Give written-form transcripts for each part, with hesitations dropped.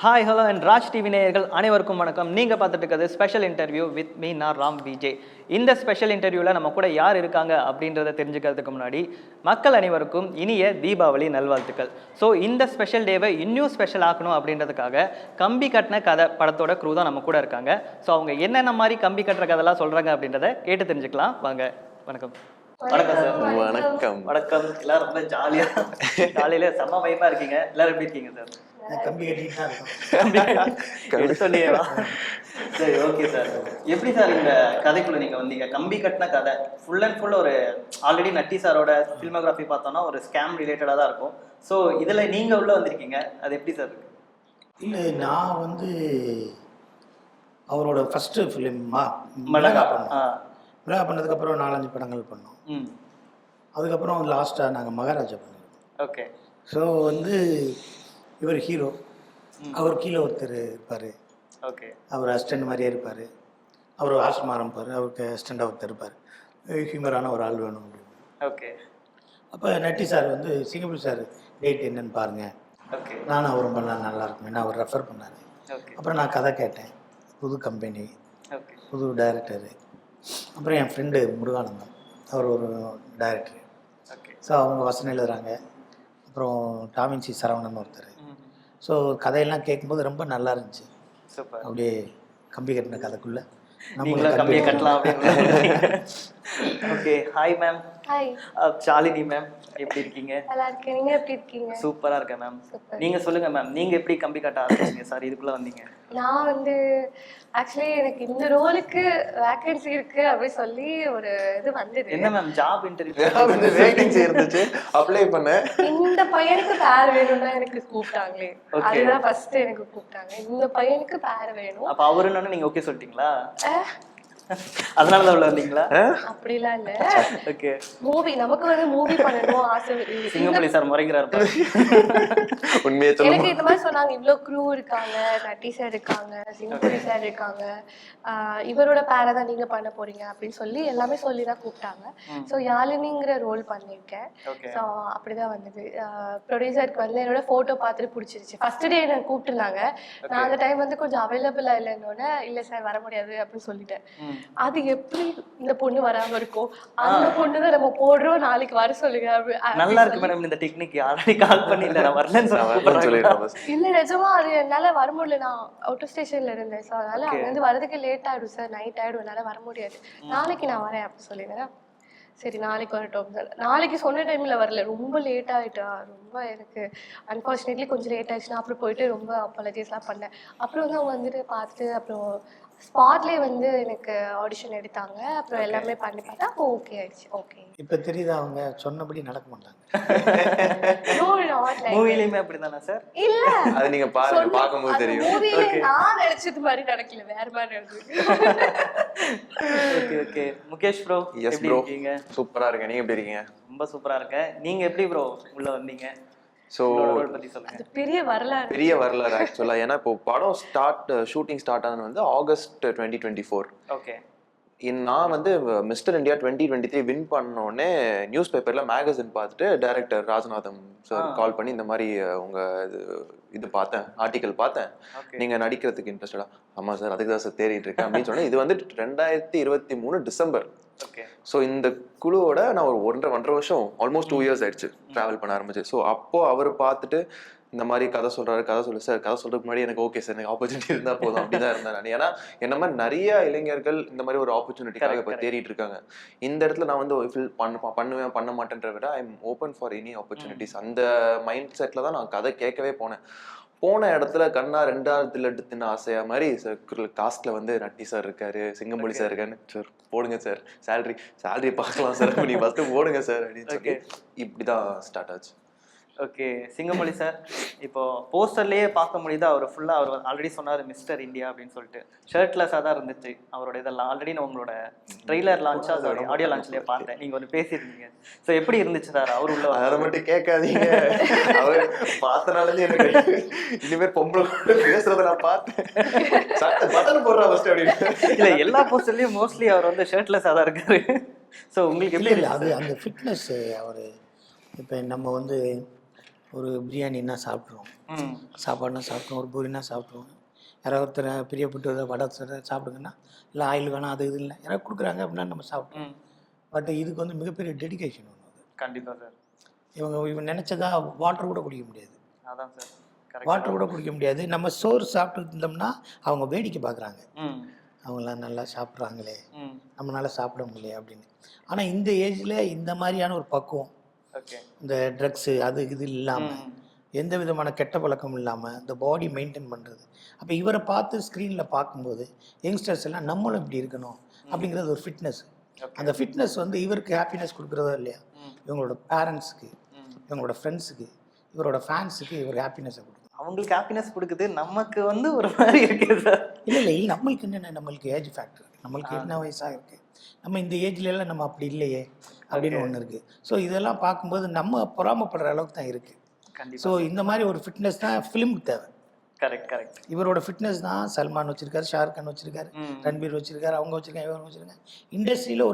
Hi hello and Raj TV நேயர்கள் அனைவருக்கும் வணக்கம். நீங்கள் பார்த்துட்டு இருக்கிறது ஸ்பெஷல் இன்டர்வியூ வித் மீ நான் ராம் விஜய். இந்த ஸ்பெஷல் இன்டர்வியூவில் நம்ம கூட யார் இருக்காங்க அப்படின்றத தெரிஞ்சுக்கிறதுக்கு முன்னாடி மக்கள் அனைவருக்கும் இனிய தீபாவளி நல்வாழ்த்துக்கள். ஸோ இந்த ஸ்பெஷல் டேவை இன்னும் ஸ்பெஷல் ஆக்கணும் அப்படின்றதுக்காக கம்பி கட்டின கதை படத்தோட க்ரூ தான் நம்ம கூட இருக்காங்க. ஸோ அவங்க என்னென்ன மாதிரி கம்பி கட்டுற கதைலாம் சொல்கிறாங்க அப்படின்றத கேட்டு தெரிஞ்சுக்கலாம் வாங்க. வணக்கம். வணக்கம் சார். வணக்கம். வணக்கம். எல்லாரும் ரொம்ப ஜாலியாக காலையில செம்ம வைப்பாக இருக்கீங்க. எல்லாரும் எப்படி இருக்கீங்க சார்? கம்பி கட்டிட்டு சரி, ஓகே சார். எப்படி சார் இந்த கதைக்குள்ள நீங்க வந்தீங்க? கம்பி கட்டின கதை ஃபுல் அண்ட் ஃபுல் ஒரு ஆல்ரெடி நட்டி சாரோட ஃபில்மோகிராஃபி பார்த்தோம்னா ஒரு ஸ்கேம் ரிலேட்டடாக தான் இருக்கும். ஸோ இதில் நீங்கள் உள்ள வந்திருக்கீங்க, அது எப்படி சார் இருக்கு? இல்லை, நான் அவரோட ஃபஸ்ட்டு ஃபிலிம் மிளகா பண்ணதுக்கப்புறம் 4-5 படங்கள் பண்ணோம். அதுக்கப்புறம் லாஸ்ட்டாக நாங்கள் மகாராஜா பண்ணியிருக்கோம். ஓகே. ஸோ இவர் ஹீரோ, அவர் கீழே ஒருத்தர் இருப்பார். ஓகே. அவர் அசிஸ்டன்ட் மாதிரியே இருப்பார். அவர் ஆசிரமா இருப்பார், அவருக்கு அசிஸ்டண்டாக ஒருத்தர் இருப்பார். ஹியூமரான ஒரு ஆள் வேணும் அப்படின்னு. ஓகே. அப்போ நட்டி சார் சிங்கப்பூர் சார் டேட் என்னன்னு பாருங்கள். ஓகே. நானும் அவரும் பண்ணலாம் நல்லா இருக்குமே, அவர் ரெஃபர் பண்ணார். ஓகே. அப்புறம் நான் கதை கேட்டேன். புது கம்பெனி, ஓகே, புது டைரக்டரு. அப்புறம் என் ஃப்ரெண்டு முருகானந்தம், அவர் ஒரு டைரக்டரு. ஓகே. ஸோ அவங்க வசனம் எழுதுகிறாங்க. அப்புறம் டாவின்சி சரவணன் ஒருத்தர். ஸோ கதையெல்லாம் கேட்கும்போது ரொம்ப நல்லா இருந்துச்சு. சூப்பர். அப்படியே கம்பி கட்டின கதைக்குள்ளே நம்மளும் கம்பியை கட்டலாம் அப்படின்னு. Okay. Hi ma'am. Hi Shalini ma'am, எப்படி இருக்கீங்க? நல்லா இருக்கேன். நீங்க எப்படி இருக்கீங்க? சூப்பரா இருக்கேன் மேம். நீங்க சொல்லுங்க மேம், நீங்க எப்படி கம்பி கட்ட ஆரம்பிச்சீங்க? சார் இதுக்குள்ள வந்தீங்க. நான் ஆக்சுவலி எனக்கு இந்த ரோலுக்கு வேகன்சி இருக்கு அப்படின்னு சொல்லி ஒரு இது வந்தது. என்ன மேம், ஜாப் இன்டர்வியூ வேகன்சி இருந்துச்சு, அப்ளை பண்ணேன். இந்த பையனுக்கு பேர் வேணும்னா எனக்கு கூப்பிட்டாங்களே, அதுதான் ஃபர்ஸ்ட் எனக்கு கூப்பிட்டாங்க. இந்த பையனுக்கு பேர் வேணும். அப்ப அவருன்னு நீங்க ஓகே சொல்லிட்டீங்களா? அதனாலதான் உள்ள வந்தீங்களா? அப்படிலாம் இல்ல. ஓகே. நமக்கு மூவி பண்ணணும் ஆசை. சிங்கப்பள்ளி சார் முறைக்கிறார். உண்மையே எனக்கு இந்த மாதிரி சொன்னாங்க, இவ்வளவு க்ரூ இருக்காங்க, நட்டி சார் இருக்காங்க, சிங்கப்பள்ளி சார் இருக்காங்க, இவரோட பேரை தான் நீங்க பண்ண போறீங்க அப்படின்னு சொல்லி எல்லாமே சொல்லிதான் கூப்பிட்டாங்க. ஸோ யாழினிங்கிற ரோல் பண்ணியிருக்கேன். ஸோ அப்படிதான் வந்தது. ப்ரொடியூசருக்கு என்னோட போட்டோ பார்த்துட்டு பிடிச்சிருச்சு. ஃபர்ஸ்ட் டே எனக்கு கூப்பிட்டுருந்தாங்க. நான் அந்த டைம் கொஞ்சம் அவைலபிளா இல்லைன்னொன்னே இல்ல சார் வர முடியாது அப்படின்னு சொல்லிட்டேன். அது எப்படி இந்த பொண்ணு வராம இருக்கும், அந்த பொண்ணுதான் நம்ம போடுறோம், நாளைக்கு வர சொல்லுங்க. நல்லா இருக்கு மேடம் இந்த டெக்னிக். ஆல்ரெடி கால் பண்ணி இல்ல நான் வரலன்னு சொல்லிட்டேன். இல்ல நிஜமா அது என்னால வர முடியல. நான் அவுட் ஆஃப் ஸ்டேஷன்ல இருந்தேன். ஸோ அதனால அங்க வரதுக்கு லேட் ஆயிடும் சார், நைட் ஆயிடும், என்னால வர முடியாது, நாளைக்கு நான் வரேன் அப்படின்னு சொல்லிடுறேன். சரி நாளைக்கு வரட்டும் சார். நாளைக்கு சொன்ன டைம்ல வரல, ரொம்ப லேட் ஆயிட்டா. ரொம்ப எனக்கு அன்பார்ச்சுனேட்லி கொஞ்சம் லேட் ஆயிடுச்சுன்னா அப்புறம் போயிட்டு ரொம்ப அப்பாலஜைஸ்லாம் பண்ணேன். அப்புறம் அவங்க பார்த்துட்டு அப்புறம் ஸ்பாட்லேயே எனக்கு ஆடிஷன் எடுத்தாங்க. அப்புறம் எல்லாமே பண்ணி பார்த்தா அப்போ ஓகே ஆயிடுச்சு. ஓகே. இப்போ தெரியுது அவங்க சொன்னபடி நடக்க மாட்டாங்க. மூவிலயுமே அப்படிதானா சார்? இல்ல, அது நீங்க பாருங்க, பாக்கும்போது தெரியும். மூவில நான் நினைச்சது மாதிரி நடக்கல, வேற மாதிரி நடந்துருக்கு. Okay okay. முகேஷ் ப்ரோ, எப்படி இருக்கீங்க? சூப்பரா இருக்கேன். நீங்க எப்படி இருக்கீங்க? ரொம்ப சூப்பரா இருக்கேன். நீங்க எப்படி ப்ரோ உள்ள வந்தீங்க? ஸோ பெரிய வரலாறு ஆக்சுவலா. ஏன்னா இப்போ படம் ஷூட்டிங் ஸ்டார்ட் ஆனது ஆகஸ்ட் 2024. ஓகே. நான் மிஸ்டர் இந்தியா 2023 வின் பண்ணோடனே நியூஸ் பேப்பர்ல மேகசின் பார்த்துட்டு டைரக்டர் ராஜநாதம் சார் கால் பண்ணி இந்த மாதிரி உங்க இது பார்த்தேன், ஆர்டிக்கல் பார்த்தேன், நீங்க நடிக்கிறதுக்கு இன்ட்ரெஸ்டடா? ஆமா சார், அதுக்கு தான் சார் தேடிட்டு இருக்கேன் அப்படின்னு சொன்னேன். இது 2023 டிசம்பர். ஸோ இந்த குழுவோட நான் ஒரு 1.5 வருஷம், ஆல்மோஸ்ட் 2 இயர்ஸ் ஆயிடுச்சு ட்ராவல் பண்ண ஆரம்பிச்சு. ஸோ அப்போ அவர் பார்த்துட்டு இந்த மாதிரி கதை சொல்றாரு, கதை சொல்லு சார், கதை சொல்றதுக்கு முன்னாடி எனக்கு ஓகே சார், எனக்கு ஆப்பர்ச்சுனிட்டி இருந்தால் போதும் அப்படிதான் இருந்தேன் நான். ஏன்னா என்ன மாதிரி நிறைய இளைஞர்கள் இந்த மாதிரி ஒரு ஆப்பர்ச்சுனிட்டிக்காக இப்போ தேடிட்டு இருக்காங்க. இந்த இடத்துல நான் ஃபில் பண்ணுவேன் பண்ண மாட்டேன்ற விட I am open for any opportunities. அந்த மைண்ட் செட்டில் தான் நான் கதை கேட்கவே போன இடத்துல கண்ணா 2வது லட்டு தின்ன ஆசையா மாதிரி காஸ்ட்ல நட்டி சார் இருக்காரு, சிங்கம்புலி சார் இருக்காரு. சார் போடுங்க சார், சேலரி பார்க்கலாம் சார், நீ ஃபர்ஸ்ட் போடுங்க சார் அப்படின்னு சொல்லி இப்படிதான் ஸ்டார்ட் ஆச்சு. ஓகே. சிங்கமொழி சார், இப்போ போஸ்டர்லயே பார்க்க முடியுது அவர் ஃபுல்லா, அவர் ஆல்ரெடி சொன்னார் மிஸ்டர் இந்தியா அப்படின்னு சொல்லிட்டு ஷர்ட்லெஸ்ஸாக தான் இருந்துச்சு அவரோட இதெல்லாம். ஆல்ரெடி நான் உங்களோட ட்ரெய்லர் லான்ச்சா ஆடியோ லான்ச்லயே பார்த்தேன், நீங்க பேசியிருந்தீங்க. ஸோ எப்படி இருந்துச்சு சார் அவர் உள்ள? அதை மட்டும் கேட்காதீங்க, அவர் பார்த்தனாலே எனக்கு இனிமேல் பொம்பளை பேசுறத நான் பார்த்தேன். பட்டன் போடுறா ஃபர்ஸ்ட் அப்படின்னு. இல்ல எல்லா போஸ்டர்லயும் மோஸ்ட்லி அவர் ஷர்ட்லெஸ்ஸாக தான் இருக்காரு. ஸோ உங்களுக்கு எப்படி இல்லை அது அந்த ஃபிட்னஸ் அவர் இப்போ நம்ம ஒரு பிரியாணின்னா சாப்பிட்ருவோம், ம் சாப்பாடுனா சாப்பிட்ருவோம், ஒரு பூரினா சாப்பிட்ருவோம். யாராவது ஒருத்தர் பிரியப்பட்டு வடை சாப்பிடுங்கன்னா, இல்லை ஆயில் வேணாம் அது இது இல்லை யாராவது கொடுக்குறாங்க அப்படின்னா நம்ம சாப்பிட்றோம். ம் பட் இதுக்கு வந்து மிகப்பெரிய டெடிகேஷன் ஒன்று அது. கண்டிப்பா சார். இவங்க நினச்சதா வாட்டர் கூட குடிக்க முடியாது, அதான் சார் கரெக்ட். வாட்டர் கூட குடிக்க முடியாது. நம்ம சோறு சாப்பிட்டு இருந்தோம்னா அவங்க வேடிக்கை பார்க்குறாங்க, ம் அவங்களாம் நல்லா சாப்பிட்றாங்களே, ம் நம்மளால சாப்பிட முடியல அப்படின்னு. ஆனால் இந்த ஏஜில் இந்த மாதிரியான ஒரு பக்குவம், ஓகே. இந்த ட்ரக்ஸு அது இது இல்லாமல், ம் எந்த விதமான கெட்ட பழக்கமும் இல்லாமல் இந்த பாடி மெயின்டைன் பண்ணுறது. அப்போ இவரை பார்த்து ஸ்க்ரீனில் பார்க்கும்போது யங்ஸ்டர்ஸ் எல்லாம் நம்மளும் இப்படி இருக்கணும் அப்படிங்கிறது ஒரு ஃபிட்னஸ். ஓகே. அந்த ஃபிட்னஸ் வந்து இவருக்கு ஹாப்பினஸ் கொடுக்குறதோ இல்லையா, ம் இவங்களோட பேரண்ட்ஸுக்கு, ம் இவங்களோட ஃப்ரெண்ட்ஸுக்கு, இவரோட ஃபேன்ஸுக்கு இவர் ஹாப்பினஸை கொடுக்கும். அவங்களுக்கு ஹாப்பினஸ் கொடுக்குது, நமக்கு வந்து ஒரு மாதிரி இருக்கு சார். இல்லை நம்மளுக்கு என்னென்ன, நம்மளுக்கு ஏஜ் ஃபேக்டர், நம்மளுக்கு என்ன வயசாக இருக்குது, நம்ம இந்த ஏஜ்லலாம் நம்ம அப்படி இல்லையே அப்படின்னு ஒன்று இருக்குது. ஸோ இதெல்லாம் பார்க்கும்போது நம்ம பொறாமப்படுற அளவுக்கு தான் இருக்குது. கண்டிப்பா. ஸோ இந்த மாதிரி ஒரு ஃபிட்னஸ் தான் ஃபிலிமுக்கு தேவை. Correct correct. இவரோட ஃபிட்னஸ் தான் சல்மான் வச்சிருக்காரு, ஷாருக் கான் வச்சிருக்காரு, ம் ரன்பீர் வச்சிருக்காரு, அவங்க வச்சிருக்காங்க, இவங்க வச்சிருக்காங்க. இண்டஸ்ட்ரியில்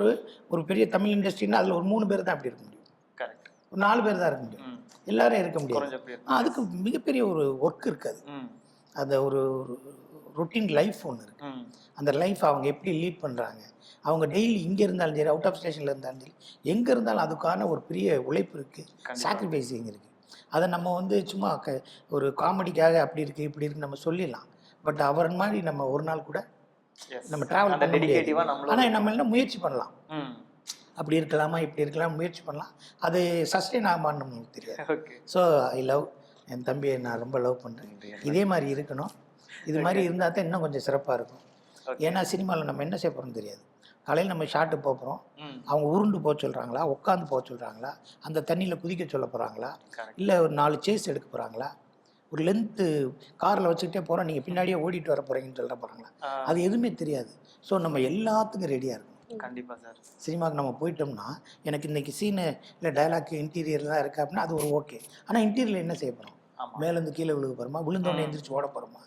ஒரு பெரிய தமிழ் இண்டஸ்ட்ரின்னா அதில் ஒரு 3 பேர் தான் அப்படி இருக்க முடியும், கரெக்ட். ஒரு 4 பேர் தான் இருக்க முடியும், ம் எல்லாரும் இருக்க முடியாது. குறைஞ்ச பேர். அதுக்கு மிகப்பெரிய ஒரு ஒர்க் இருக்காது. ம் அந்த ஒரு ரொட்டீன் லைஃப் ஒன்று இருக்குது. ம் அந்த லைஃப் அவங்க எப்படி லீட் பண்ணுறாங்க, அவங்க டெய்லி இங்கே இருந்தாலும் சரி, அவுட் ஆஃப் ஸ்டேஷனில் இருந்தாலும் சரி, எங்கே இருந்தாலும் அதுக்கான ஒரு பெரிய உழைப்பு இருக்குது, கண்டிப்பா. சாக்ரிஃபைஸிங் இருக்குது. அதை நம்ம வந்து சும்மா ஒரு காமெடிக்காக அப்படி இருக்குது இப்படி இருக்குது நம்ம சொல்லிடலாம். பட் அவர் மாதிரி நம்ம ஒரு நாள் கூட Yes. நம்ம ட்ராவல் அந்த பண்ண முடியாது. டெடிகேட்டிவா நம்மள. ஆனால் நம்ம என்ன முயற்சி பண்ணலாம், ம் அப்படி இருக்கலாமா இப்படி இருக்கலாம் முயற்சி பண்ணலாம். அது சஸ்டெயின் ஆகாமான்னு நமக்கு தெரியாது. ஓகே. ஸோ ஐ லவ் என் தம்பியை நான் ரொம்ப லவ் பண்ணுறேன். இதே மாதிரி இருக்கணும். இது மாதிரி இருந்தால் தான் இன்னும் கொஞ்சம் சிறப்பாக இருக்கும். Okay. ஏன்னா சினிமாவில் நம்ம என்ன செய்ய போகிறோம்னு தெரியாது. காலையில் நம்ம ஷாட்டு போகிறோம், ம் அவங்க உருண்டு போக சொல்கிறாங்களா, உட்காந்து போக சொல்கிறாங்களா, அந்த தண்ணியில் குதிக்க சொல்ல போகிறாங்களா, கரெக்ட். இல்லை ஒரு 4 சேஸ் எடுக்க போகிறாங்களா, ஒரு லென்த்து காரில் வச்சுக்கிட்டே போகிறோம் நீங்கள் பின்னாடியே ஓடிட்டு வர போகிறீங்கன்னு சொல்ல போகிறாங்களா, அது எதுவுமே தெரியாது. ஸோ நம்ம எல்லாத்துக்கும் ரெடியாக இருக்கணும். கண்டிப்பா சார். சினிமாவுக்கு நம்ம போயிட்டோம்னா எனக்கு இன்றைக்கி சீனு இல்லை டைலாக் இன்டீரியர் தான் இருக்குது அப்படின்னா அது ஒரு ஓகே. ஆனால் இன்டீரியரில் என்ன செய்ய போகிறோம், ஆமா. மேலேருந்து கீழே விழுக போகிறோமா, விழுந்தோடனே எந்திரிச்சு ஓட போகிறோமா,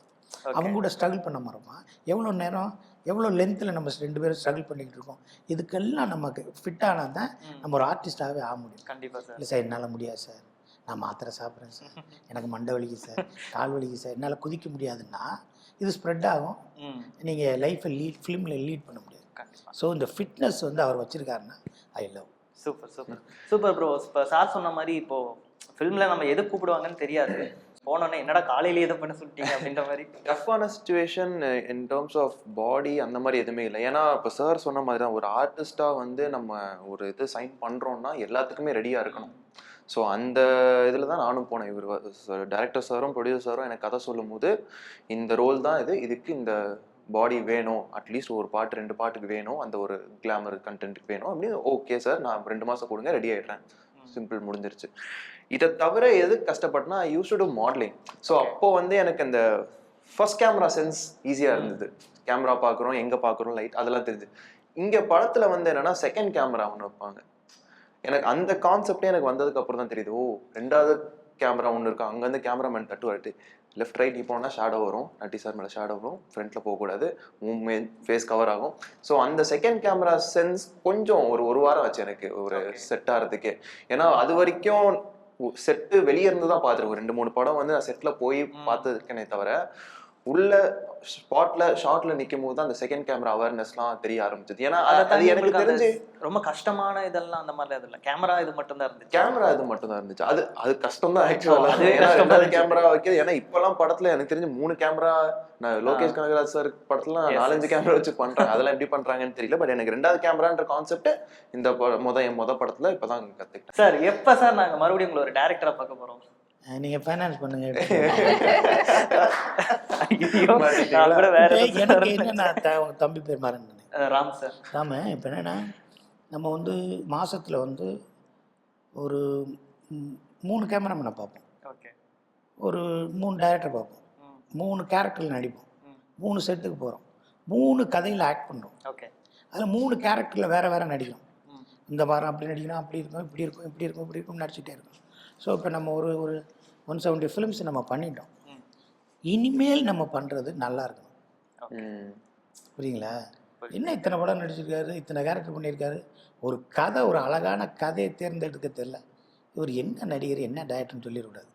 அவங்க கூட ஸ்ட்ரகிள் பண்ண போகிறோமா, எவ்வளோ நேரம் எவ்வளோ லென்த்தில் நம்ம 2 பேரும் ஸ்ட்ரகிள் பண்ணிக்கிட்டு இருக்கோம். இதுக்கெல்லாம் நமக்கு ஃபிட் ஆனால் தான் நம்ம ஒரு ஆர்டிஸ்டாகவே ஆக முடியும். கண்டிப்பா சார். இல்லை சார் என்னால் முடியாது சார், நான் மாத்திரை சாப்பிட்றேன் சார், எனக்கு மண்டை வலிக்கு சார், கால் வலிக்கு சார், என்னால் குதிக்க முடியாதுன்னா இது ஸ்ப்ரெட் ஆகும். ம் நீங்கள் லைஃப்பை ஃபிலிமில் லீட் பண்ண முடியாது. கண்டிப்பா. ஸோ இந்த ஃபிட்னஸ் வந்து அவர் வச்சுருக்காருன்னா I love. Super super super bro. இப்போ சார் சொன்ன மாதிரி இப்போ ஃபிலிம்ல நம்ம எது கூப்பிடுவாங்கன்னு தெரியாது, போனோன்னே என்னடா காலையிலேயே எதை பண்ண சொல்லிட்டீங்க அப்படின்ற மாதிரி. டஃப்பான situation in terms of body அந்த மாதிரி எதுவுமே இல்லை. ஏன்னா இப்போ சார் சொன்ன மாதிரி தான் ஒரு ஆர்டிஸ்டாக வந்து நம்ம ஒரு இது சைன் பண்ணுறோன்னா எல்லாத்துக்குமே ரெடியாக இருக்கணும். ஸோ அந்த இதில் தான் நானும் போனேன். இவர் டைரக்டர் சாரும் ப்ரொடியூசர் சாரும் எனக்கு கதை சொல்லும் போது இந்த ரோல் தான் இதுக்கு இந்த பாடி வேணும், அட்லீஸ்ட் ஒரு பாட்டு 2 பாட்டுக்கு வேணும், அந்த ஒரு கிளாமர் கண்டென்ட்டுக்கு வேணும் அப்படின்னு. ஓகே சார் நான் 2 மாதம் கொடுங்க ரெடி ஆகிடுறேன், சிம்பிள் முடிஞ்சிருச்சு. இதை தவிர எது கஷ்டப்பட்டனா I use to do modelling. So அப்போ வந்து எனக்கு அந்த ஃபர்ஸ்ட் கேமரா சென்ஸ் ஈஸியாக இருந்தது. கேமரா பார்க்குறோம், எங்கே பார்க்குறோம், லைட் அதெல்லாம் தெரிஞ்சு. இங்கே படத்தில் வந்து என்னென்னா செகண்ட் கேமரா ஒன்று வைப்பாங்க. எனக்கு அந்த கான்செப்டே எனக்கு வந்ததுக்கு அப்புறம் தான் தெரியுது, ஓ 2வது கேமரா ஒன்று இருக்கும், அங்கேருந்து கேமராமேன் தட்டு வரட்டு லெஃப்ட் ரைட் போனோம்னா ஷேடோ வரும், நட்டி சார் மேலே ஷேடோ வரும், ஃப்ரண்ட்டில் போகக்கூடாது, ஃபேஸ் கவர் ஆகும். ஸோ அந்த செகண்ட் கேமரா சென்ஸ் கொஞ்சம் ஒரு வாரம் ஆச்சு எனக்கு ஒரு செட் ஆகிறதுக்கே. ஏன்னா அது வரைக்கும் செட்டு வெளியே இருந்து தான் பார்த்துருக்கோம். 2-3 படம் வந்து நான் செட்டில் போய் பார்த்துருக்கேனே தவிர உள்ள ஷார்ட்ல நிற்கும் போது தான் அந்த செகண்ட் கேமரா அவேர்னஸ்லாம் தெரிய ஆரம்பிச்சது. ஏன்னா அது எனக்கு தெரிஞ்சு ரொம்ப கஷ்டமான இதெல்லாம் அந்த மாதிரி அது இல்லை, கேமரா இது மட்டும் தான் இருந்துச்சு. கேமரா இது மட்டும் தான் இருந்துச்சு. அது கஷ்டம் தான் ஆக்சுவலா கேமரா வைக்கிறது. ஏன்னா இப்பெல்லாம் படத்துல எனக்கு தெரிஞ்சு 3 கேமரா, நான் லோகேஷ் கனகராஜ் சார் படத்துல 4-5 கேமரா வச்சு பண்றாங்க. அதெல்லாம் எப்படி பண்றாங்கன்னு தெரியல. பட் எனக்கு 2வது கேமரான்ற கான்செப்ட் இந்த மொத படத்துல இப்பதான் கத்துக்கிட்டேன். சார் எப்ப சார் நாங்க மறுபடியும் உங்களை ஒரு டைரக்டரா பார்க்க போறோம்? நீங்கள் ஃபைனான்ஸ் பண்ணுங்க. எனக்கு என்னன்னா உங்கள் தம்பி பேர் மாறன் ராம் சார். ராம. இப்போ என்னென்னா நம்ம வந்து மாதத்தில் வந்து ஒரு 3 கேமராமேனை பார்ப்போம், ஓகே, ஒரு 3 டைரக்டர் பார்ப்போம், 3 கேரக்டரில் நடிப்போம், 3 செட்டுக்கு போகிறோம், 3 கதையில் ஆக்ட் பண்ணுறோம். ஓகே, அதில் 3 கேரக்டரில் வேறு நடிக்கிறோம். இந்த வாரம் அப்படி நடிக்கணும், அப்படி இருக்கும், இப்படி இருக்கும், இப்படி இருக்கும், இப்படி இருக்கும் நடிச்சுட்டே இருக்கும். ஸோ இப்போ நம்ம ஒரு 170 ஃபிலிம்ஸ் நம்ம பண்ணிட்டோம். இனிமேல் நம்ம பண்ணுறது நல்லா இருக்கணும். புரியுங்களா? என்ன இத்தனை படம் நடிச்சிருக்காரு, இத்தனை கேரக்டர் பண்ணியிருக்காரு, ஒரு கதை, ஒரு அழகான கதையை தேர்ந்தெடுக்க தெரியல, இவர் என்ன நடிகர் என்ன டைரக்டர்னு சொல்லிடக்கூடாது.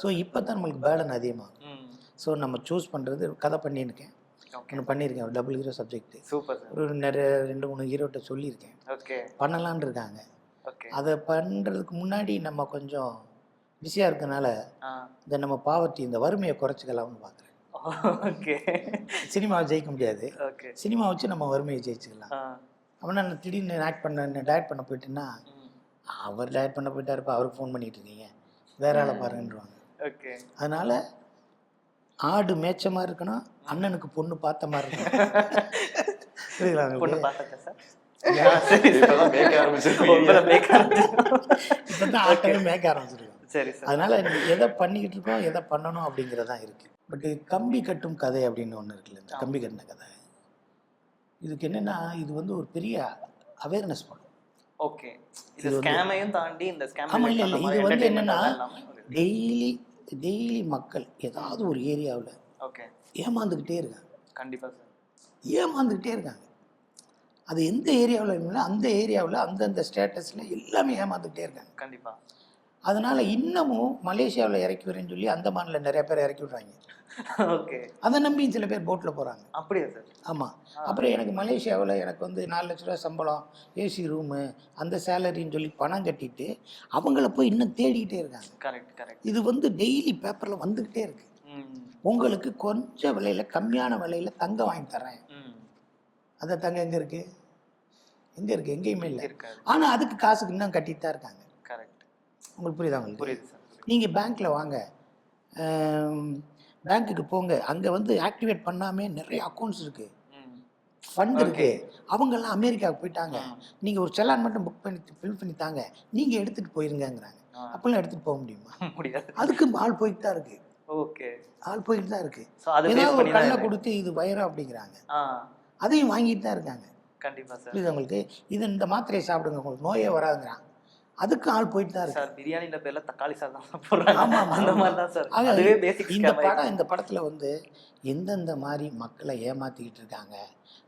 ஸோ இப்போ தான் நம்மளுக்கு பேர்டன் அதிகமாகும். ஸோ நம்ம சூஸ் பண்ணுறது கதை பண்ணியிருக்கேன், ஒன்று பண்ணியிருக்கேன், ஒரு double hero subject. Super sir. ஒரு நிறைய 2-3 ஹீரோட்ட சொல்லியிருக்கேன், ஓகே பண்ணலான்னு இருக்காங்க. ஓகே. அதை பண்ணுறதுக்கு முன்னாடி நம்ம கொஞ்சம் பிஸியாக இருக்கனால இந்த நம்ம பாவர்ட்டி, இந்த வறுமையை குறைச்சிக்கலாம்னு பார்க்குறேன். ஓகே. சினிமாவை ஜெயிக்க முடியாது, ஓகே. சினிமா வச்சு நம்ம வறுமையை ஜெயிச்சுக்கலாம். அப்படின்னா நான் திடீர்னு டயட் பண்ண போயிட்டேன்னா, அவர் டயட் பண்ண போயிட்டாருப்பா, அவருக்கு ஃபோன் பண்ணிட்டு இருக்கீங்க, வேற ஆளை பாருங்கன்றாங்க. ஓகே. அதனால ஆடு மேய்ச்ச மாதிரி இருக்கணும், அண்ணனுக்கு பொண்ணு பார்த்த மாதிரி இருக்கணும். புரியுதுங்களா பொண்ணு உங்களுக்கு? பார்த்தாச்சா சார்? இப்பதான் மேய்க்க ஆரம்பிச்சிருக்கோம். இப்பதான் ஆட்டவே மேய்க்க ஆரம்பிச்சிருக்கோம். சரி சார். அதனால நீ எதை பண்ணிக்கிட்டு இருக்கோம், எதை பண்ணணும் அப்படிங்கிறதான் இருக்கு. பட் கம்பி கட்டும் கதை அப்படின்னு ஒன்று இருக்குல்ல, இந்த கம்பி கட்டின கதை, இதுக்கு என்னன்னா இது வந்து ஒரு பெரிய அவேர்னஸ் பண்ணும். ஓகே. இது ஸ்கேமையும் தாண்டி இந்த ஸ்கேம். ஆமாம், இல்லை இல்லை, இது வந்து என்னன்னா டெய்லி மக்கள் ஏதாவது ஒரு ஏரியாவில் ஓகே ஏமாந்துக்கிட்டே இருக்காங்க. கண்டிப்பா சார். ஏமாந்துக்கிட்டே இருக்காங்க. அது எந்த ஏரியாவில் இருக்குன்னா அந்த ஏரியாவில் அந்தந்த ஸ்டேட்டஸில் எல்லாமே ஏமாந்துக்கிட்டே இருக்காங்க. கண்டிப்பா. அதனால இன்னமும் மலேசியாவில் இறக்கி வரேன்னு சொல்லி அந்தமானில் நிறைய பேர் இறக்கி விட்றாங்க. ஓகே. அதை நம்பி சில பேர் போட்டில் போகிறாங்க. அப்படியா சார்? ஆமாம். அப்புறம் எனக்கு மலேசியாவில் எனக்கு வந்து 4 லட்ச ரூபா சம்பளம், ஏசி ரூமு, அந்த சேலரின்னு சொல்லி பணம் கட்டிட்டு அவங்கள போய் இன்னும் தேடிக்கிட்டே இருக்காங்க. Correct correct. இது வந்து டெய்லி பேப்பரில் வந்துக்கிட்டே இருக்கு. உங்களுக்கு கொஞ்சம் விலையில், கம்மியான விலையில் தங்கம் வாங்கி தரேன். அந்த தங்கம் எங்கே இருக்குது? எங்கே இருக்குது? எங்கேயுமே இல்லை. ஆனால் அதுக்கு காசுக்கு இன்னும் கட்டிட்டு தான் இருக்காங்க. கரெக்ட். உங்களுக்கு புரியுதா? உங்களுக்கு புரியுது சார். நீங்கள் பேங்க்கில் வாங்க, பேங்க்குக்கு போங்க, அங்கே வந்து ஆக்டிவேட் பண்ணாமே நிறைய அக்கௌண்ட்ஸ் இருக்குது, ஃபண்ட் இருக்குது. அவங்கெல்லாம் அமெரிக்காவுக்கு போயிட்டாங்க, நீங்கள் ஒரு செலான் மட்டும் புக் பண்ணி ஃபில் பண்ணி தாங்க, நீங்கள் எடுத்துகிட்டு போயிருங்கிறாங்க. அப்பெல்லாம் எடுத்துகிட்டு போக முடியுமா? முடியாது. அதுக்கு ஆள் போயிட்டு தான் இருக்குது. ஓகே. ஆள் போயிட்டு தான் இருக்குது. ஏதாவது ஒரு கண்ணை கொடுத்து இது வைரம் அப்படிங்கிறாங்க, அதையும் வாங்கிட்டு தான் இருக்காங்க. கண்டிப்பா சார். புரியுது உங்களுக்கு? இது இந்த மாத்திரையை சாப்பிடுங்க உங்களுக்கு நோயே வராதுங்கிறான், அதுக்கு ஆள் போயிட்டு தான் இருக்கு. சார் பிரியாணில பேர்ல தக்காளி சாதம் போடுறாங்க. ஆமா அந்த மாதிரி தான் சார். அதுவே பேசிக் ஸ்கேம். இந்த படத்துல வந்து எந்தெந்த மாதிரி மக்களை ஏமாத்திக்கிட்டு இருக்காங்க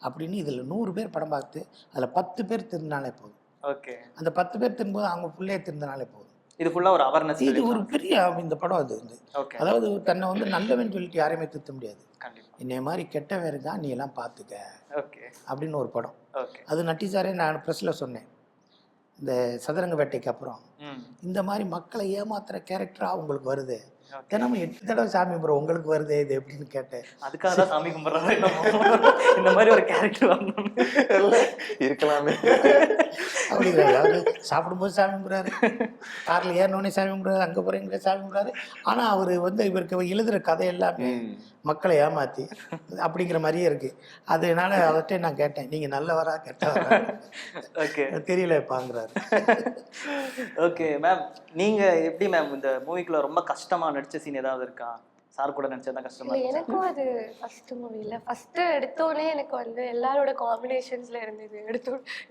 அப்படின்னு இதுல 100 பேர் படம் பார்த்து அதுல 10 பேர் திருந்தினாலே போதும். ஓகே. அந்த 10 பேர் திரும்பும்போது அவங்க பிள்ளைய திருந்தினாலே போதும். இது ஃபுல்லா ஒரு அவேர்னஸ். இது ஒரு பெரிய இந்த படம் அது வந்து. அதாவது தன்னை வந்து நல்லவன் சொல்லிட்டு யாரையுமே திருத்த முடியாது. என்னைய மாதிரி கெட்டவன் இருக்கான், நீ எல்லாம் பார்த்துக்க அப்படின்னு ஒரு படம். அது நட்டிசாரே நான் ப்ரெஸ்ஸில் சொன்னேன், இந்த சதுரங்க வேட்டைக்கு அப்புறம் இந்த மாதிரி மக்களை ஏமாத்துற கேரக்டரா உங்களுக்கு வருது, தினமும் 8 தடவை சாமி கும்பிட்ற உங்களுக்கு வருது இது எப்படின்னு கேட்டேன். அதுக்காக தான் சாமி கும்பிட்றாரு. இந்த மாதிரி ஒரு கேரக்டர் வரணும் இருக்கலாமே அப்படிங்கிறாரு. அவரு சாப்பிடும்போது சாமி கும்பிட்றாரு, காரில் ஏறினோடனே சாமி கும்பிட்றாரு, அங்கே போகிறீங்க சாமி கும்பிட்றாரு. ஆனால் அவர் வந்து இவருக்கு எழுதுகிற கதை எல்லாமே மக்களை ஏமாற்றி அப்படிங்கிற மாதிரியே இருக்கு. அதனால அவர்கிட்ட நான் கேட்டேன், நீங்கள் நல்லவரா கெட்டவரா? ஓகே தெரியலப்பாங்கிறாரு. ஓகே மேம், நீங்கள் எப்படி மேம் இந்த மூவிக்குள்ள ரொம்ப கஷ்டமாக நடிச்ச சீன் ஏதாவது இருக்கா? சார் கூட நடிச்சதான் கஷ்டமா? எனக்கும் அது ஃபர்ஸ்ட் மூவில ஃபர்ஸ்ட் எடுத்தோடனே எனக்கு வந்து எல்லாரோட காம்பினேஷன்ஸ்ல இருந்தது.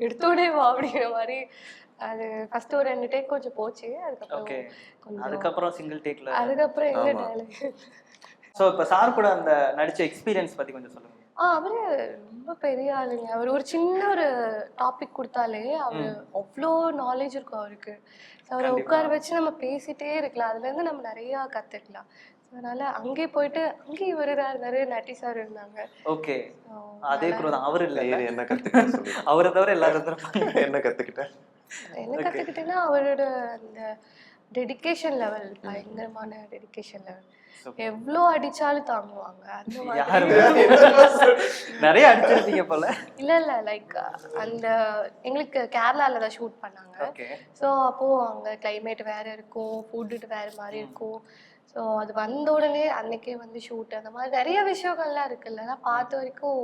எடுத்தோடனே வா அப்படிங்கிற மாதிரி. அது ஃபர்ஸ்ட் ஒரு 2 டேக் கொஞ்சம் போச்சு. அதுக்கப்புறம் சிங்கிள் டேக்ல அதுக்கப்புறம் எங்க டயலாக். ஸோ இப்போ சார் கூட அந்த நடிச்ச எக்ஸ்பீரியன்ஸ் பத்தி கொஞ்சம் சொல்லுங்க. அவரு ரொம்ப பெரிய ஆளுங்க. அவர் ஒரு சின்ன ஒரு டாபிக் கொடுத்தாலே அவர் அவ்வளோ நாலேஜ் இருக்கும் அவருக்கு. அவரை உட்கார வச்சு நம்ம பேசிட்டே இருக்கலாம், அதுல இருந்து நம்ம நிறைய கத்துக்கலாம். அதனால அங்கே போயிட்டு அங்கே இவரு தான் இருந்தாரு, நட்டி சார் இருந்தாங்க. ஓகே. அதே குரூப் தான். அவர் இல்ல, என்ன கத்துக்கிட்டேன்? அவரை தவிர எல்லாரும் என்ன கத்துக்கிட்டேன்? என்ன கத்துக்கிட்டேன்னா அவரோட அந்த டெடிகேஷன் லெவல், பயங்கரமான டெடிகேஷன் லெவல். எவ்வளோ அடிச்சாலும் தாங்குவாங்க. அந்த மாதிரி நிறைய அடிச்சிருப்பீங்க போல. இல்ல லைக் அந்த எங்களுக்கு கேரளால தான் ஷூட் பண்ணாங்க. ஸோ அப்போ அங்க கிளைமேட் வேற இருக்கும், ஃபுட்டு வேற மாதிரி இருக்கும். ஸோ அது வந்த உடனே அன்னைக்கே வந்து ஷூட், அந்த மாதிரி நிறைய விஷயங்கள்லாம் இருக்குல்ல. நான் பார்த்த வரைக்கும்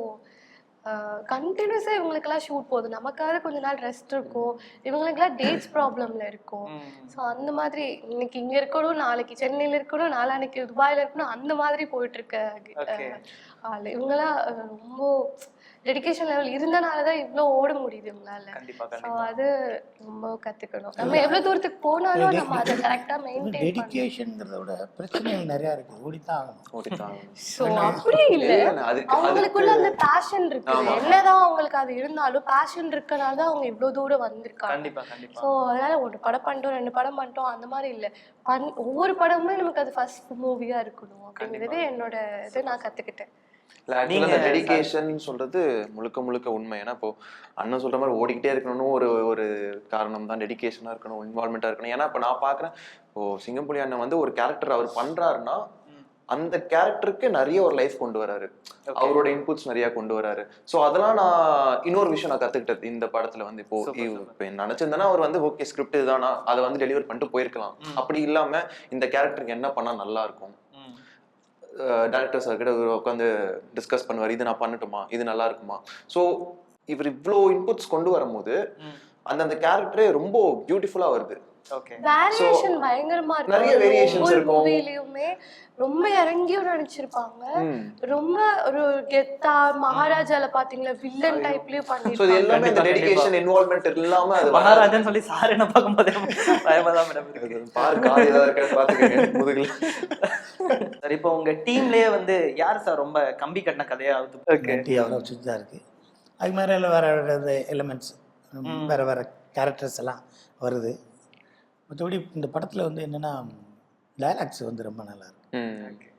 கண்டினியூஸாக இவங்களுக்கெல்லாம் ஷூட் போகுது. நமக்காவது கொஞ்ச நாள் ரெஸ்ட் இருக்கும், இவங்களுக்கெல்லாம் டேட்ஸ் ப்ராப்ளம்ல இருக்கும். ஸோ அந்த மாதிரி இன்னைக்கு இங்கே இருக்கணும், நாளைக்கு சென்னையில் இருக்கணும், நாளான்னைக்கு துபாயில் இருக்கணும், அந்த மாதிரி போயிட்டு இருக்க ஆள் இவங்கெல்லாம். ரொம்ப டெடிகேஷன் லெவல் இருந்தனால தான் இவ்வளோ ஓட முடியுது இவங்களால. ஸோ அது ரொம்ப கற்றுக்கணும். நம்ம எவ்வளோ தூரத்துக்கு போனாலும் நம்ம அதை கரெக்டாக மெயின்டைன். டெடிகேஷன்ங்கிறத விட பிரச்சனைகள் நிறையா இருக்குது, ஓடித்தான் ஆகணும். ஸோ அப்படி இல்லை, அவங்களுக்குள்ள அந்த பேஷன் இருக்கு. என்னதான் அவங்களுக்கு அது இருந்தாலும் பேஷன் இருக்கனால தான் அவங்க இவ்வளவு தூரம் வந்திருக்காங்க. கண்டிப்பா கண்டிப்பா. ஸோ அதனால ஒரு படம் பண்ணிட்டோம் 2 படம் பண்ணிட்டோம் அந்த மாதிரி இல்லை. ஒவ்வொரு படமுமே நமக்கு அது ஃபர்ஸ்ட் மூவியா இருக்கணும் அப்படிங்கிறது என்னோட இது நான் கத்துக்கிட்டேன். இல்ல ஆக்சுவலா அந்த டெடிகேஷன் சொல்றது முழுக்க முழுக்க உண்மை. ஏன்னா இப்போ அண்ணன் சொல்ற மாதிரி ஓடிக்கிட்டே இருக்கணும்னு ஒரு ஒரு காரணம் தான், டெடிகேஷனா இருக்கணும், இன்வால்மெண்டா இருக்கணும். ஏன்னா இப்ப நான் பாக்குறேன், இப்போ சிங்கம்புலி அண்ணன் வந்து ஒரு கேரக்டர் அவர் பண்றாருன்னா அந்த கேரக்டருக்கு நிறைய ஒரு லைஃப் கொண்டு வராரு, அவரோட இன்புட்ஸ் நிறைய கொண்டு வராரு. ஸோ அதெல்லாம் நான் இன்னொரு விஷயம் நான் கத்துக்கிட்டது இந்த படத்துல வந்து. இப்போ நினைச்சிருந்தேன்னா அவர் வந்து ஓகே ஸ்கிரிப்ட் இதுதானா அதை வந்து டெலிவர் பண்ணிட்டு போயிருக்கலாம். அப்படி இல்லாம இந்த கேரக்டருக்கு என்ன பண்ணா நல்லா இருக்கும், டேரக்டர் சார் கிட்ட உட்காந்து டிஸ்கஸ் பண்ணுவார், இது நான் பண்ணட்டுமா, இது நல்லா இருக்குமா. ஸோ இவர் இவ்வளோ இன்புட்ஸ் கொண்டு வரும்போது அந்த கேரக்டரே ரொம்ப பியூட்டிஃபுல்லா வருது. வேரியேஷன் பயங்கரமா இருக்கு. நிறைய வேரியேஷன்ஸ் இருக்கும். மூவிலயுமே ரொம்ப இறங்கியும் நடிச்சிருப்பாங்க, ரொம்ப ஒரு கெத்தா மகாராஜால பாத்தீங்களா வில்லன் டைப்லயும் பண்ணிருப்பாங்க. சோ எல்லாமே இந்த டெடிகேஷன் இன்வால்வ்மென்ட் இல்லாம அது மகாராஜான்னு சொல்லி சார் என்ன பாக்கும்போது பயமாதான் மேடம் இருக்கு. பாருங்க ஏதாவது இருக்க பாத்துக்கங்க முதுகுல. சார் இப்போ உங்க டீம்லயே வந்து யார் சார் ரொம்ப கம்பி கட்டின கதையா ஆகுது? ஓகே, அவரை வச்சுட்டு தான் இருக்கு. அது மாதிரி வேற வேற எலிமெண்ட்ஸ் வேற வேற கேரக்டர்ஸ் எல்லாம் வருது. மற்றபடி இந்த படத்தில் வந்து என்னென்னா டைலாக்ஸ் வந்து ரொம்ப நல்லா இருக்கு.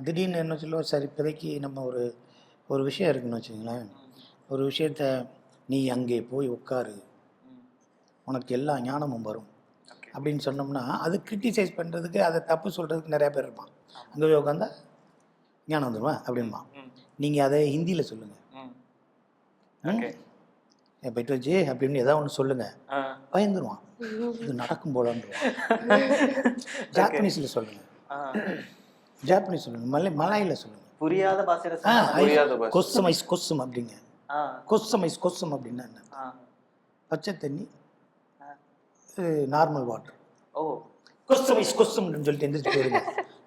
திடீர்னு என்ன சொல்லுவோம், சரி இப்போதைக்கு நம்ம ஒரு விஷயம் இருக்குன்னு வச்சுங்களேன், ஒரு விஷயத்த நீ அங்கே போய் உட்காரு உனக்கு எல்லா ஞானமும் வரும் அப்படின்னு சொன்னோம்னா அது கிரிட்டிசைஸ் பண்ணுறதுக்கு, அதை தப்பு சொல்கிறதுக்கு நிறையா பேர் இருப்பான். அங்கே போய் உட்காந்தா ஞானம் வந்துடுமா அப்படின்பா. நீங்கள் அதை ஹிந்தியில் சொல்லுங்கள், போயிட்டு வச்சு அப்படின்னு ஏதாவது ஒன்று சொல்லுங்க, பயந்துருவான், இது நடக்கும் போலன்றான். ஜாப்பனீஸ்ல சொல்லுங்க, ஜாப்பனீஸ் சொல்லுங்க, மலாயில சொல்லுங்க, புரியாத பாஷையில கொஸ்ஸமைஸ் கொஸ்ஸம் அப்படிங்க. கொஸ்ஸமைஸ் கொஸ்ஸம் அப்படின்னா என்ன? பச்சை தண்ணி நார்மல் வாட்டர். ஓ, கொஸ்ஸமைஸ் கொஸ்ஸம்னு சொல்லிட்டு எந்திரிச்சு போயிருங்க.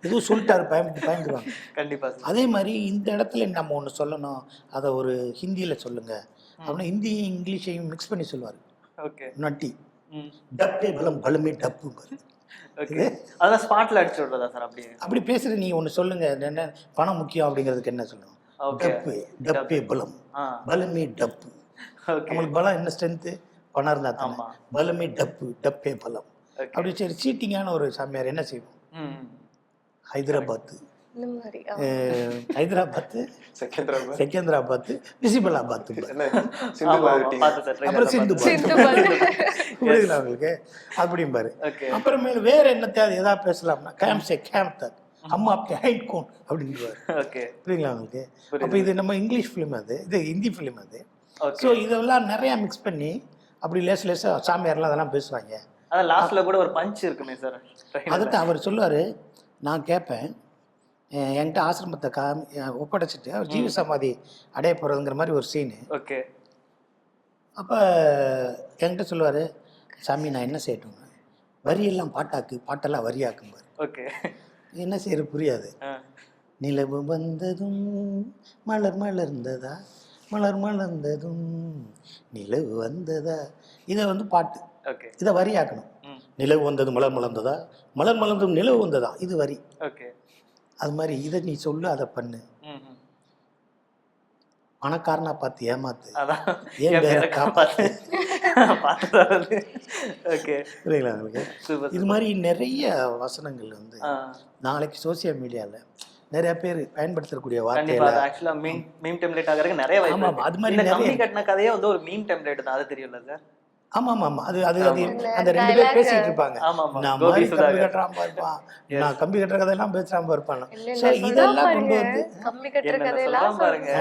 எதுவும் சொல்லிட்டாரு பயந்துருவாங்க. கண்டிப்பா. அதே மாதிரி இந்த இடத்துல நம்ம ஒன்று சொல்லணும், அதை ஒரு ஹிந்தியில் சொல்லுங்க அப்படின்னா ஹிந்தியும் இங்கிலீஷையும் மிக்ஸ் பண்ணி சொல்லுவார். ஓகே, நட்டி டப்பே பலம் பலமே டப்பு. ஓகே, அதான் ஸ்பாட்ல அடிச்சு விடுறதா சார்? அப்படி பேசுறது நீங்க ஒன்று சொல்லுங்க, என்ன பணம் முக்கியம் அப்படிங்கிறதுக்கு என்ன சொல்லணும்? டப்பு டப்பே பலம் பலமே டப்பு. நம்மளுக்கு பலம் என்ன ஸ்ட்ரென்த்து? பணம் இருந்தா தானே. பலமே டப்பு டப்பே பலம். அப்படி சரி சீட்டிங்கான ஒரு சாமியார் என்ன செய்வோம்? ஹைதராபாத், ஹைதராபாத், செகந்திராபாத், நிசிபலாபாத், அப்புறம் சிந்து அவங்களுக்கு அப்படிம்பாரு. அப்புறமேல வேற என்ன தேவை ஏதாவது பேசலாம்னா கேம்சே கேம்தர் அம்மா அப்படி ஹைட் கோன் அப்படின்றாரு. புரியுங்களா உங்களுக்கு? அப்போ இது நம்ம இங்கிலீஷ் ஃபிலிம், அது இது ஹிந்தி ஃபிலிம் அது. ஸோ இதெல்லாம் நிறையா மிக்ஸ் பண்ணி அப்படி லேசாக சாமியார்லாம் அதெல்லாம் பேசுவாங்க. அதான் லாஸ்ட்ல கூட ஒரு பஞ்ச் இருக்குமே சார். அதுதான் அவர் சொல்லுவார், நான் கேட்பேன் என்கிட்ட ஆசிரமத்தை ஒப்படைச்சிட்டு அவர் ஜீவ சமாதி அடைய போகிறதுங்கிற மாதிரி ஒரு சீனு. ஓகே. அப்போ என்கிட்ட சொல்லுவார், சாமி நான் என்ன செய்யட்டும், வரியெல்லாம் பாட்டாக்கு பாட்டெல்லாம் வரியாக்கும்பார். ஓகே, என்ன செய்யறது புரியாது. நிலவு வந்ததும் மலர் மலர்ந்ததா, மலர் மலர்ந்ததும் நிலவு வந்ததா, இதை வந்து பாட்டு, இதை வரியாக்கணும். நிலவு வந்தது மலர் மலர்ந்ததா, மலர் மலர்ந்ததும் நிலவு வந்ததா, இது வரி. ஓகே, அது மாதிரி இதை நீ சொல்லு, அதை பண்ணு. பணக்காரனா பார்த்து ஏமாத்து, ஏன் வேற காப்பாத்து. இது மாதிரி நிறைய வசனங்கள் வந்து நாளைக்கு சோசியல் மீடியால நிறைய பேர் பயன்படுத்தக்கூடிய வார்த்தைகள் மீம் டெம்ப்ளேட் ஆகிறதுக்கு நிறைய வாய்ப்பு. ஆமா, அது மாதிரி கம்பி கட்டின கதையே வந்து ஒரு மீம் டெம்ப்ளேட் தான், அது தெரியும்ல சார்? ஆமா ஆமா ஆமா, அது அது அந்த ரெண்டு பேர் பேசிட்டு இருப்பாங்க. நான் மாதிரி கம்பி கட்டுறான் பாருப்பான், நான் கம்பி கட்டுற கதையெல்லாம் பேசுறான் பாருப்பான். ஸோ இதெல்லாம் கொண்டு வந்து கம்பி கட்டுற கதையெல்லாம் பாருங்க,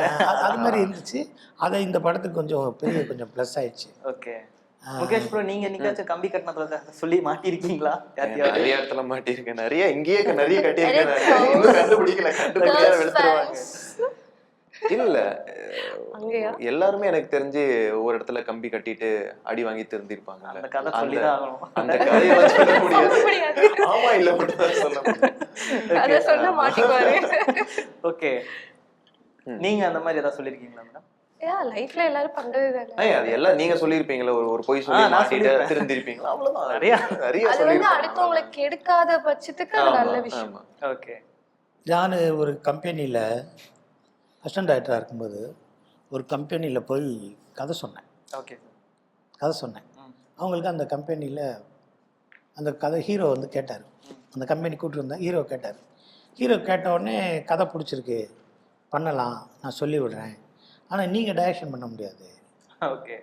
அது மாதிரி இருந்துச்சு. அதை இந்த படத்துக்கு கொஞ்சம் ப்ளஸ் ஆயிடுச்சு. ஓகே. முகேஷ் ப்ரோ, நீங்க என்னைக்காச்சும் கம்பி கட்டினதுல சொல்லி மாட்டிருக்கீங்களா? நிறைய இடத்துல மாட்டிருக்கேன், நிறைய இங்கேயே நிறைய கட்டியிருக்கேன், இன்னும் கண்டுபிடிக்கல வெளுத்துருவாங்க. இல்ல எல்லாருமே எனக்கு தெரிஞ்சு ஒவ்வொரு இடத்துல கம்பி கட்டிட்டு அடி வாங்கி தெரிஞ்சிருப்பாங்க. அந்த கதையெல்லாம் சொல்ல முடியாது. ஆமா இல்ல மட்டும் சொல்ல மாட்டீங்க. ஓகே, நீங்க அந்த மாதிரி ஏதாவது சொல்லிருக்கீங்களா மேடம்? லைஃப்ல எல்லாரும் பண்றதுதானே. அது எல்லாம் நீங்க சொல்லிருப்பீங்களா, ஒரு பொய் சொல்லி மாட்டிட்டு திருந்திருப்பீங்களா, அவ்வளவுதான். நிறைய அது வந்து அடுத்தவங்களை கெடுக்காத பட்சத்துக்கு அது நல்ல விஷயம். ஓகே. நான் ஒரு கம்பெனியில அசிஸ்டன்ட் டைரக்டராக இருக்கும்போது ஒரு கம்பெனியில் போய் கதை சொன்னேன். ஓகே கதை சொன்னேன். அவங்களுக்கு அந்த கம்பெனியில் அந்த கதை ஹீரோ வந்து கேட்டார். அந்த கம்பெனி கூப்பிட்டுருந்தேன். ஹீரோ கேட்டார். ஹீரோ கேட்ட உடனே கதை பிடிச்சிருக்கு, பண்ணலாம், நான் சொல்லி விடுறேன், ஆனால் நீங்கள் டைரக்ஷன் பண்ண முடியாது, ஓகே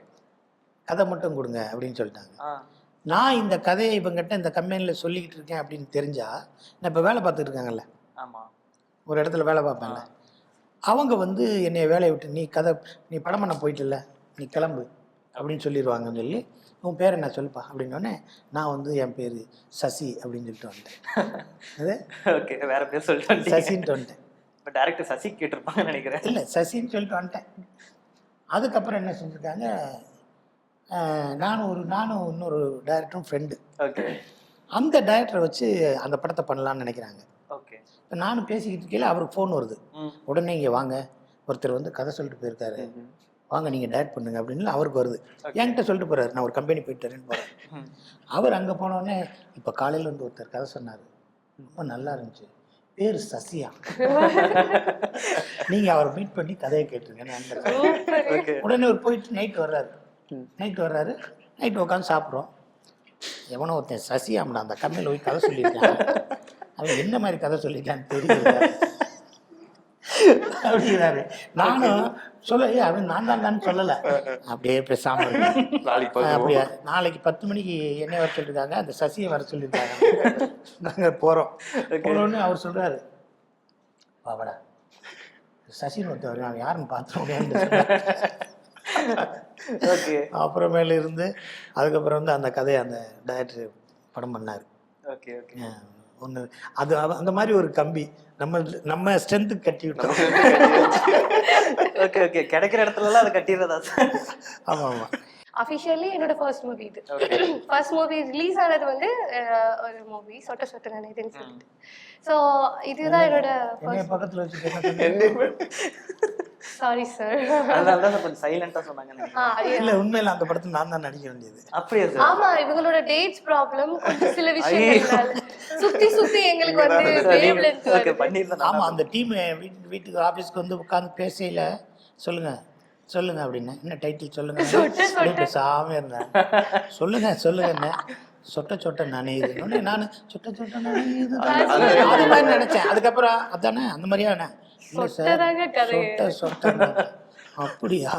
கதை மட்டும் கொடுங்க அப்படின்னு சொல்லிட்டாங்க. நான் இந்த கதையை இவங்ககிட்ட இந்த கம்பெனியில் சொல்லிக்கிட்டு இருக்கேன் அப்படின்னு தெரிஞ்சால், நான் இப்போ வேலை பார்த்துட்டு இருக்காங்கல்ல, ஆமாம், ஒரு இடத்துல வேலை பார்ப்பேன்ல, அவங்க வந்து என்னை வேலையை விட்டு நீ படம் பண்ண போயிட்டுல, நீ கிளம்பு அப்படின்னு சொல்லிடுவாங்கன்னு சொல்லி, உன் பேர் என்ன சொல்லுப்பா அப்படின்னோடனே நான் வந்து என் பேர் சசி அப்படின்னு சொல்லிட்டு வந்துட்டேன். அது ஓகே, வேற பேர் சொல்லிட்டு சசின்ட்டு வந்துட்டேன். இப்போ டேரக்டர் சசி கேட்டிருப்பாங்கன்னு நினைக்கிறேன். இல்லை, சசின்னு சொல்லிட்டு வந்துட்டேன். அதுக்கப்புறம் என்ன செஞ்சுருக்காங்க, நானும் இன்னொரு டைரக்டரும் ஃப்ரெண்டு. ஓகே, அந்த டைரக்டரை வச்சு அந்த படத்தை பண்ணலான்னு நினைக்கிறாங்க. ஓகே, இப்போ நானும் பேசிக்கிட்டு இருக்கையில் அவருக்கு ஃபோன் வருது. உடனே இங்கே வாங்க, ஒருத்தர் வந்து கதை சொல்லிட்டு போயிருக்காரு, வாங்க நீங்கள் டைரக்ட் பண்ணுங்க அப்படின்னு அவருக்கு வருது. என்கிட்ட சொல்லிட்டு போகிறாரு, நான் ஒரு கம்பெனி போயிட்டு வரேன்னு போகிறேன். அவர் அங்கே போனோடனே இப்போ காலையில் வந்து ஒருத்தர் கதை சொன்னார், ரொம்ப நல்லா இருந்துச்சு, பேர் சசியா, நீங்கள் அவரை மீட் பண்ணி கதையை கேட்டுருங்க. உடனே அவர் போயிட்டு நைட்டு வர்றாரு. நைட்டு உட்காந்து சாப்பிட்றோம். எவனோ ஒருத்தன் சசியாம்டா அந்த கம்பெனியில் போய் கதை சொல்லியிருக்கான், அவன் என்ன மாதிரி கதை சொல்லியிருக்கான்னு தெரியல அப்படிங்கிறாரு. நானும் அப்படின்னு நான் தான் சொல்லலை, அப்படியே பேசாமல் இருக்கேன். அப்படியா, நாளைக்கு 10 மணிக்கு என்ன வர சொல்லியிருக்காங்க, அந்த சசியை வர சொல்லியிருக்காங்க. நாங்கள் போகிறோம். போனோடனே அவர் சொல்கிறாரு, பாவடா சசின்னு ஒருத்தர் நான் யாருன்னு பார்த்துட முடியாது. அப்புறமேல இருந்து அதுக்கப்புறம் வந்து அந்த கதையை அந்த டைரக்டர் படம் பண்ணார். ஓகே, ஓகே, ஒன்று அது அந்த மாதிரி ஒரு கம்பி நம்ம ஸ்ட்ரென்த்துக்கு கட்டி விட்டோம். ஓகே, ஓகே, கிடைக்கிற இடத்துலலாம் அதை கட்டிடுறதா சார்? ஆமாம் ஆமாம். அஃபிஷியலி என்னோட ஃபர்ஸ்ட் மூவி இது. ஃபர்ஸ்ட் மூவி ரிலீஸ் ஆனது வந்து ஒரு மூவி சொட்ட சொட்ட நினைதுன்னு சொல்லிட்டு. ஸோ இதுதான் என்னோட பக்கத்தில் வச்சு சாரி சார், அதனால தான் கொஞ்சம் சைலண்டா சொன்னாங்க. இல்ல உண்மையில அந்த படத்துல நான் தான் நடிக்க வேண்டியது. அப்படியே சார்? ஆமா, இவங்களோட டேட்ஸ் ப்ராப்ளம் கொஞ்சம் சில விஷயங்களால சுத்தி எங்களுக்கு வந்து வேவ்லென்த் ஓகே பண்ணிரலாம். ஆமா, அந்த டீம் வீட்டுக்கு ஆபீஸ்க்கு வந்து உட்கார்ந்து பேசையில சொல்லுங்க அப்படின்னு, என்ன டைட்டில் சொல்லுங்க, சாமி இருந்தேன், சொல்லுங்க சொட்ட நனையுது, நான் சொட்ட நனையுது அது மாதிரி நினைச்சேன். அதுக்கப்புறம் அதானே அந்த மாதிரியா இல்லை சார் சொட்ட அப்படியா,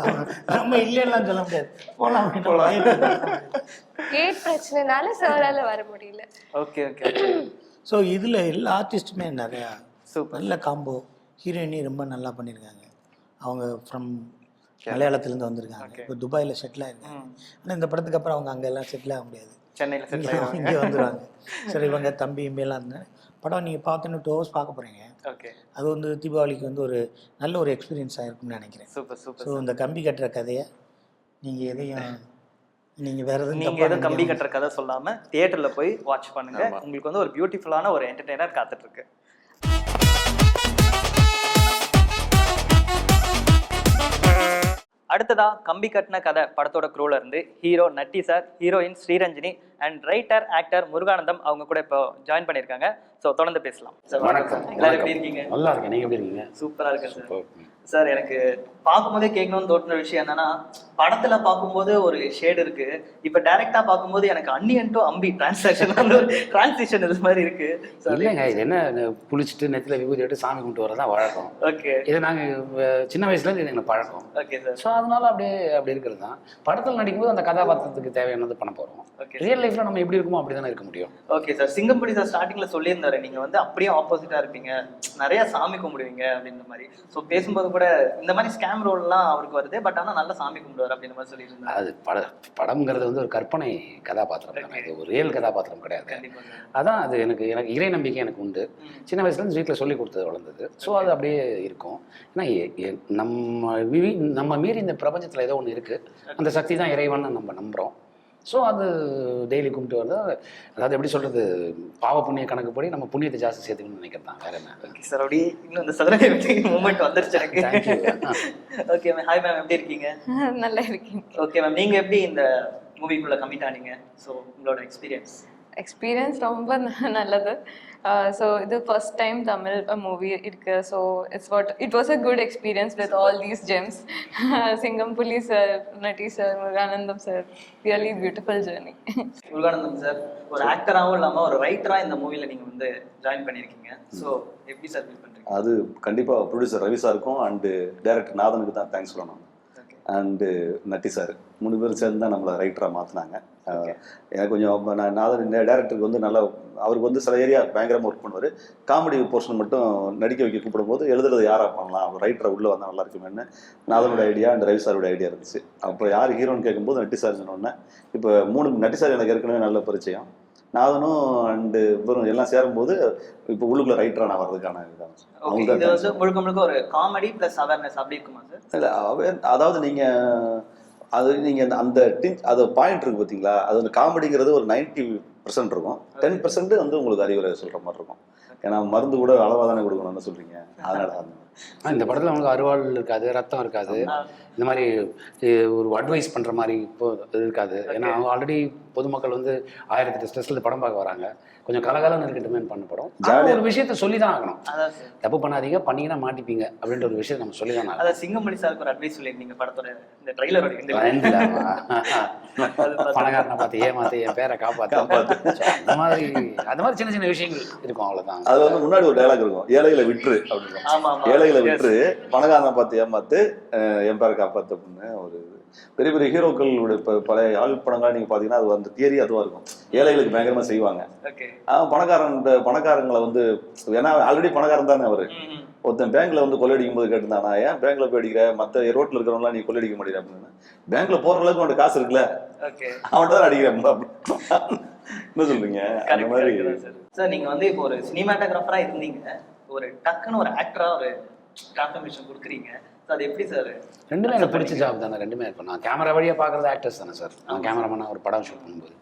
நம்ம இல்லைன்னு சொல்ல முடியாது, போலாம் கேட் பிரச்சனைனால சாரால வர முடியல. Okay, okay. ஸோ இதில் எல்லா ஆர்டிஸ்ட்டுமே நிறையா நல்ல காம்போ, ஹீரோயினி ரொம்ப நல்லா பண்ணியிருக்காங்க. அவங்க ஃப்ரம் மலையாளத்துலேருந்து வந்திருக்காங்க, இப்போ துபாயில் செட்டில் ஆயிருக்காங்க. ஆனால் இந்த படத்துக்கு அப்புறம் அவங்க அங்கே எல்லாம் செட்டில் ஆக முடியாது, சென்னையில் இங்கே வந்துடுவாங்க. சரி, இவங்க தம்பி இம்பெல்லாம் இருந்தேன். படம் நீங்கள் பார்த்தோன்னு 2 hours பார்க்க போகிறீங்க. ஓகே, அது வந்து தீபாவளிக்கு வந்து ஒரு நல்ல ஒரு எக்ஸ்பீரியன்ஸாக இருக்கும்னு நினைக்கிறேன். Super super. ஸோ இந்த கம்பி கட்டுற கதையை நீங்கள் வேறு எதுவும் கம்பி கட்டுற கதை சொல்லாமல் தியேட்டரில் போய் வாட்ச் பண்ணுங்க. உங்களுக்கு வந்து ஒரு பியூட்டிஃபுல்லான ஒரு என்டர்டெய்னர் காத்துட்ருக்கு. அடுத்ததா கம்பி கட்டின கதை படத்தோட க்ரூல இருந்து hero Natty sir, heroine Sriranjini and writer actor Muruganandam அவங்க கூட இப்போ ஜாயின் பண்ணியிருக்காங்க. ஸோ தொடர்ந்து பேசலாம். சார் வணக்கம். எல்லாரும் எப்படி இருக்கீங்க? நல்லா இருக்கேன், நீங்க எப்படி இருக்கீங்க? சூப்பரா இருக்கேன் சார். சார் எனக்கு பார்க்கும்போதே கேட்கணும்னு தோன்ற விஷயம் என்னன்னா, படத்துல பார்க்கும்போது ஒரு ஷேடு இருக்கு, இப்ப டைரக்டா பார்க்கும்போது எனக்கு அன்னியன் டு அம்பி டிரான்சிஷன் இது மாதிரி இருக்கு. இல்லைங்க, இது என்ன குளிச்சுட்டு நெத்தில விபூதி எடுத்து சாமி கும்பிட்டு வரதான் வழக்கம். ஓகே, இது நாங்க சின்ன வயசுல இருந்து இது எங்களுக்கு பழக்கம். Okay sir. ஸோ அதனால அப்படி இருக்கிறது தான். படத்தில் நடிக்கும்போது அந்த கதாபாத்திரத்துக்கு தேவையானது பண்ண போறோம். ரியல் லைஃப்ல நம்ம எப்படி இருக்குமோ அப்படி தானே இருக்க முடியும். Okay sir. சிங்கம்புடி சார் ஸ்டார்டிங்ல சொல்லியிருந்தாரு, நீங்க வந்து அப்படியே ஆப்போசிட்டா இருப்பீங்க, நிறைய சாமி கும்பிடுவீங்க அப்படின்ற மாதிரி. ஸோ பேசும்போது கூட இந்த மாதிரி ஸ்கேம் ரோல்லாம் அவருக்கு வருது, பட் ஆனால் நல்ல சாமி கும்பிடுவார் அப்படின்ற மாதிரி சொல்லியிருந்தாரு. அது படம்ங்கிறது வந்து ஒரு கற்பனை கதாபாத்திரம் தானே, இது ஒரு ரியல் கதாபாத்திரம் கிடையாது. அதான் அது எனக்கு இறை நம்பிக்கை எனக்கு உண்டு. சின்ன வயசுலேருந்து வீட்டில் சொல்லி கொடுத்தது வளர்ந்தது. ஸோ அது அப்படியே இருக்கும். ஏன்னா நம்ம மீறி இந்த பிரபஞ்சத்தில் ஏதோ ஒன்று இருக்குது, அந்த சக்தி தான் இறைவன் நம்ம நம்புகிறோம். ஸோ அது டெய்லி கும்பிட்டு வருது. அதாவது எப்படி சொல்கிறது, பாவ புண்ணிய கணக்குப்படி நம்ம புண்ணியத்தை ஜாஸ்தி சேர்த்துக்கணும்னு நினைக்கிறது தான், வேற என்ன. ஓகே சார், அப்படி இன்னும் இந்த சதுரங்க மூமெண்ட் வந்துருச்சு எனக்கு. ஓகே மேம், ஹாய் மேம், எப்படி இருக்கீங்க? நல்லா இருக்கீங்க. ஓகே மேம், நீங்கள் எப்படி இந்த மூவிக்குள்ளே கமிட் ஆனீங்க? ஸோ உங்களோட எக்ஸ்பீரியன்ஸ். எக்ஸ்பீரியன்ஸ் ரொம்ப நல்லது. ஸோ இது ஃபர்ஸ்ட் டைம் தமிழ் மூவி இருக்கு. So it was a good experience with all these gems. Singampuli sir, Natty sir, Muruganandam sir, really beautiful journey. Muruganandam sir ஒரு ஆக்டராகவும் இல்லாமல் ஒரு ரைட்டராக இந்த மூவியில் நீங்கள் வந்து ஜாயின் பண்ணியிருக்கீங்க. ஸோ எப்படி சார் ஃபீல் பண்ணுறீங்க? அது கண்டிப்பாக ப்ரொடியூசர் ரவி சாருக்கும் அண்டு டைரக்டர் நாதனுக்கு தான் தேங்க்ஸ் சொல்லணும். அண்டு நட்டி சார் 3 பேரும் சேர்ந்து தான் நம்மளை ரைட்டராக மாற்றினாங்க. எனக்கு கொஞ்சம் நாதன் டேரக்டருக்கு வந்து நல்லா, அவருக்கு வந்து சில ஏரியா பயங்கரமாக ஒர்க் பண்ணுவார். காமெடி போர்ஷன் மட்டும் நடிக்க வைக்க கூப்பிடும்போது எழுதுறது யாராக பண்ணலாம், அவர் ரைட்டரை உள்ளே வந்தால் நல்லா இருக்குமேன்னு நாதனோட ஐடியா அண்ட் ரவி சாரோட ஐடியா இருந்துச்சு. அப்போ யார் ஹீரோன்னு கேட்கும்போது நட்டி சார் சொன்னோன்னே, இப்போ 3 நட்டி சார் எனக்கு ஏற்கனவே நல்ல பரிச்சயம், நாதனும் அண்டு இவரும் எல்லாம் சேரும்போது இப்போ உள்ளுக்குள்ள ரைட்டராக நான் வர்றதுக்கான இது முழுக்க முழுக்க ஒரு காமெடி ப்ளஸ் அவேர்னஸ் அப்படி இருக்குமா சார்? இல்லை, அதாவது நீங்கள் அந்த அது பாயிண்ட் இருக்கு பார்த்தீங்களா, அது அந்த காமெடிங்கிறது ஒரு 90% இருக்கும், 10% வந்து உங்களுக்கு அறிவுரை சொல்கிற மாதிரி இருக்கும். ஏன்னா மருந்து கூட அளவாக தானே கொடுக்கணும்னு சொல்கிறீங்க. அதனால இந்த படத்தில் அவங்களுக்கு அருவாள் இருக்காது, ரத்தம் இருக்காது, இந்த மாதிரி ஒரு அட்வைஸ் பண்ணுற மாதிரி இப்போ இருக்காது. ஏன்னா அவங்க ஆல்ரெடி பொதுமக்கள் வந்து 1000 ஸ்ட்ரெஸ்ல படம் பார்க்க வராங்க, கொஞ்சம் கலகாலம் இருக்கட்டுமே பண்ண படம். ஒரு விஷயத்த சொல்லி தான் ஆகணும், தப்பு பண்ணாதீங்க, பண்ணீங்கன்னா மாட்டிப்பீங்க அப்படின்ற ஒரு விஷயத்தை நம்ம சொல்லி தான் ஆகணும். அதான் சிங்கமணி சாருக்கு ஒரு அட்வைஸ் சொல்லியிருந்தீங்க படத்தோட இந்த ட்ரைலரோட பணக்காரனை பார்த்து ஏமாத்து என் பேரை காப்பாத்து, அந்த மாதிரி சின்ன சின்ன விஷயங்கள் இருக்கும், அவ்வளவுதான். அது வந்து முன்னாடி ஒரு டைலாக் இருக்கும், ஏழைகளை விட்டுரு அப்படின்னு, ஏழைகளை விட்டுரு பணக்காரனை பார்த்து ஏமாத்து என் பேரை காப்பாத்து அப்படின்னு. ஒரு பெரிய பெரிய ஹீரோக்களுடைய பழைய ஆள் படங்களாக நீங்க பாத்தீங்கன்னா அது அந்த தியரி அதுவா இருக்கும், ஏழைகளுக்கு பயங்கரமா செய்வாங்க. பணக்காரங்களை வந்து, ஏன்னா ஆல்ரெடி பணக்காரன் தானே அவரு, ஒருத்தன் பேங்க்ல வந்து கொள்ளடிக்கும் போது கேட்டுருந்தானா, ஏன் பேங்க்ல போய் அடிக்கிற, மற்ற ரோட்ல இருக்கிறவங்களாம் நீ கொள்ளடிக்க முடியல அப்படின்னு. பேங்க்ல போற அளவுக்கு அவன்கிட்ட காசு இருக்குல்ல, அவன்கிட்ட தான் அடிக்கிறேன். என்ன சொல்றீங்க? அந்த மாதிரி சார் நீங்க வந்து இப்போ ஒரு சினிமாட்டோகிராஃபரா இருந்தீங்க, ஒரு டக்குன்னு ஒரு ஆக்டரா ஒரு டிரான்ஸ்ஃபர்மேஷன் கொடுக்குறீங்க. அது எப்படி சார்? ரெண்டுமே எனக்கு பிடிச்ச ஜாப் தானே, ரெண்டுமே இருக்கும். நான் கேமரா வழியாக பார்க்குறது ஆக்டர்ஸ் தானே சார். நான் கேமராமேனாக ஒரு படம் ஷூட் பண்ணும்போது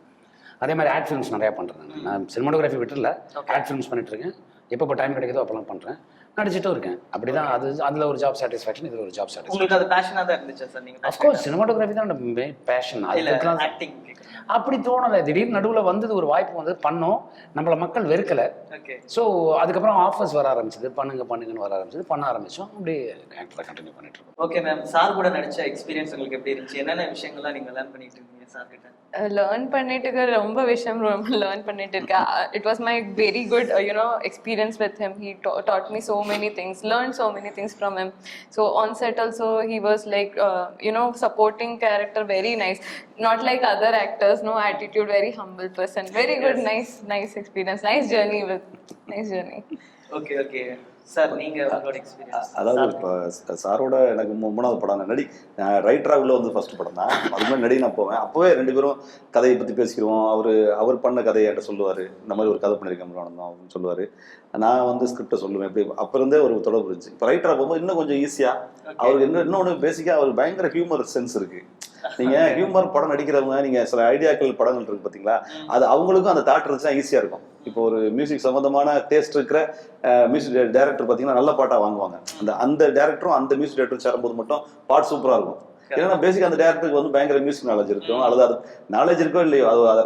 அதே மாதிரி ஆட் ஃபிலிம்ஸ் நிறையா பண்ணுறேன். நான் சினிமாட்டோகிராஃபி விட்டுல ஆட் ஃபிலிம்ஸ் பண்ணிட்டுருக்கேன். எப்போ டைம் கிடைக்குதோ அப்போலாம் பண்ணுறேன், நடிச்சிட்டும் இருக்கேன். அப்படி தான் அது, அதில் ஒரு ஜாப் சாட்டிஸ்ஃபேக்ஷன், இது ஒரு ஜாப் சாட்டிஸ்ஃபேக்ஷன். உங்களுக்கு அது பேஷனாக தான் இருந்துச்சு சார்? நீங்கள் அஃப்கோர்ஸ் சினிமாட்டோகிராஃபி தான் மெயின் பேஷன். ஆக்டிங் அப்படி தோணலை, திடீர்னு நடுவில் வந்தது ஒரு வாய்ப்பு வந்து பண்ணோம், நம்மளை மக்கள் வெறுக்கலை. ஸோ அதுக்கப்புறம் ஆஃபர்ஸ் வர ஆரம்பிச்சது, பண்ணுங்கன்னு வர ஆரம்பிச்சது, பண்ண ஆரம்பித்தோம். அப்படியே ஆக்டராக கண்டினியூ பண்ணிட்டு இருக்கோம். ஓகே மேம், சார் கூட நடிச்ச எக்ஸ்பீரியன்ஸ் உங்களுக்கு எப்படி இருந்துச்சு? என்னென்ன விஷயங்கள்லாம் நீங்கள் லேர்ன் பண்ணிட்டு இருக்கீங்க சார் கிட்ட? லேர்ன் பண்ணிட்டு ரொம்ப விஷயம் லேர்ன் பண்ணிட்டு இருக்கேன். It was my very good experience with him. He taught me so many things, learned so many things from him. So on set also he was like supporting character, very nice, not like other actors, no attitude, very humble person, very good. Nice experience, nice journey. Okay sir, நீங்க உங்களோட experience? அதாவது இப்போ சாரோட எனக்கு 3வது படம் நடி ரைட்டராக உள்ள வந்து ஃபர்ஸ்ட் படம் தான். அது மாதிரி நடி நான் போவேன், அப்போவே 2 பேரும் கதையை பற்றி பேசிக்கிறோம். அவர் பண்ண கதையை என்கிட்ட சொல்லுவார், இந்த மாதிரி ஒரு கதை பண்ணியிருக்கேன் முருகானந்தம் அப்படின்னு சொல்லுவார். நான் வந்து ஸ்கிரிப்டை சொல்லுவேன். எப்படி அப்போ இருந்தே ஒரு தொடர்பு இருந்துச்சு. இப்போ ரைட்டராக போகும்போது இன்னும் கொஞ்சம் ஈஸியாக அவருக்கு இன்னொன்று பேசிக்காக அவருக்கு பயங்கர ஹியூமர் சென்ஸ் இருக்குது. நீங்கள் ஹியூமர் படம் நடிக்கிறவங்க, நீங்கள் சில ஐடியாக்கள் படங்கள் இருக்குது பார்த்தீங்களா, அது அவங்களுக்கும் அந்த தாட் இருந்துச்சுன்னா ஈஸியாக இருக்கும். இப்போ ஒரு மியூசிக் சம்மந்தமான டேஸ்ட் இருக்கிற மியூசிக் டைரக்டர் பார்த்தீங்கன்னா நல்ல பாட்டாக வாங்குவாங்க. அந்த டேரக்டரும் அந்த மியூசிக் டைரக்டரும் சேரும்போது மட்டும் பாட்டு சூப்பராக இருக்கும். ஏன்னா பேசிக் அந்த டேரக்டருக்கு வந்து பயங்கர மியூசிக் நாலேஜ் இருக்கும், அல்லது அது நாலேஜ் இருக்கோ இல்லையோ அதை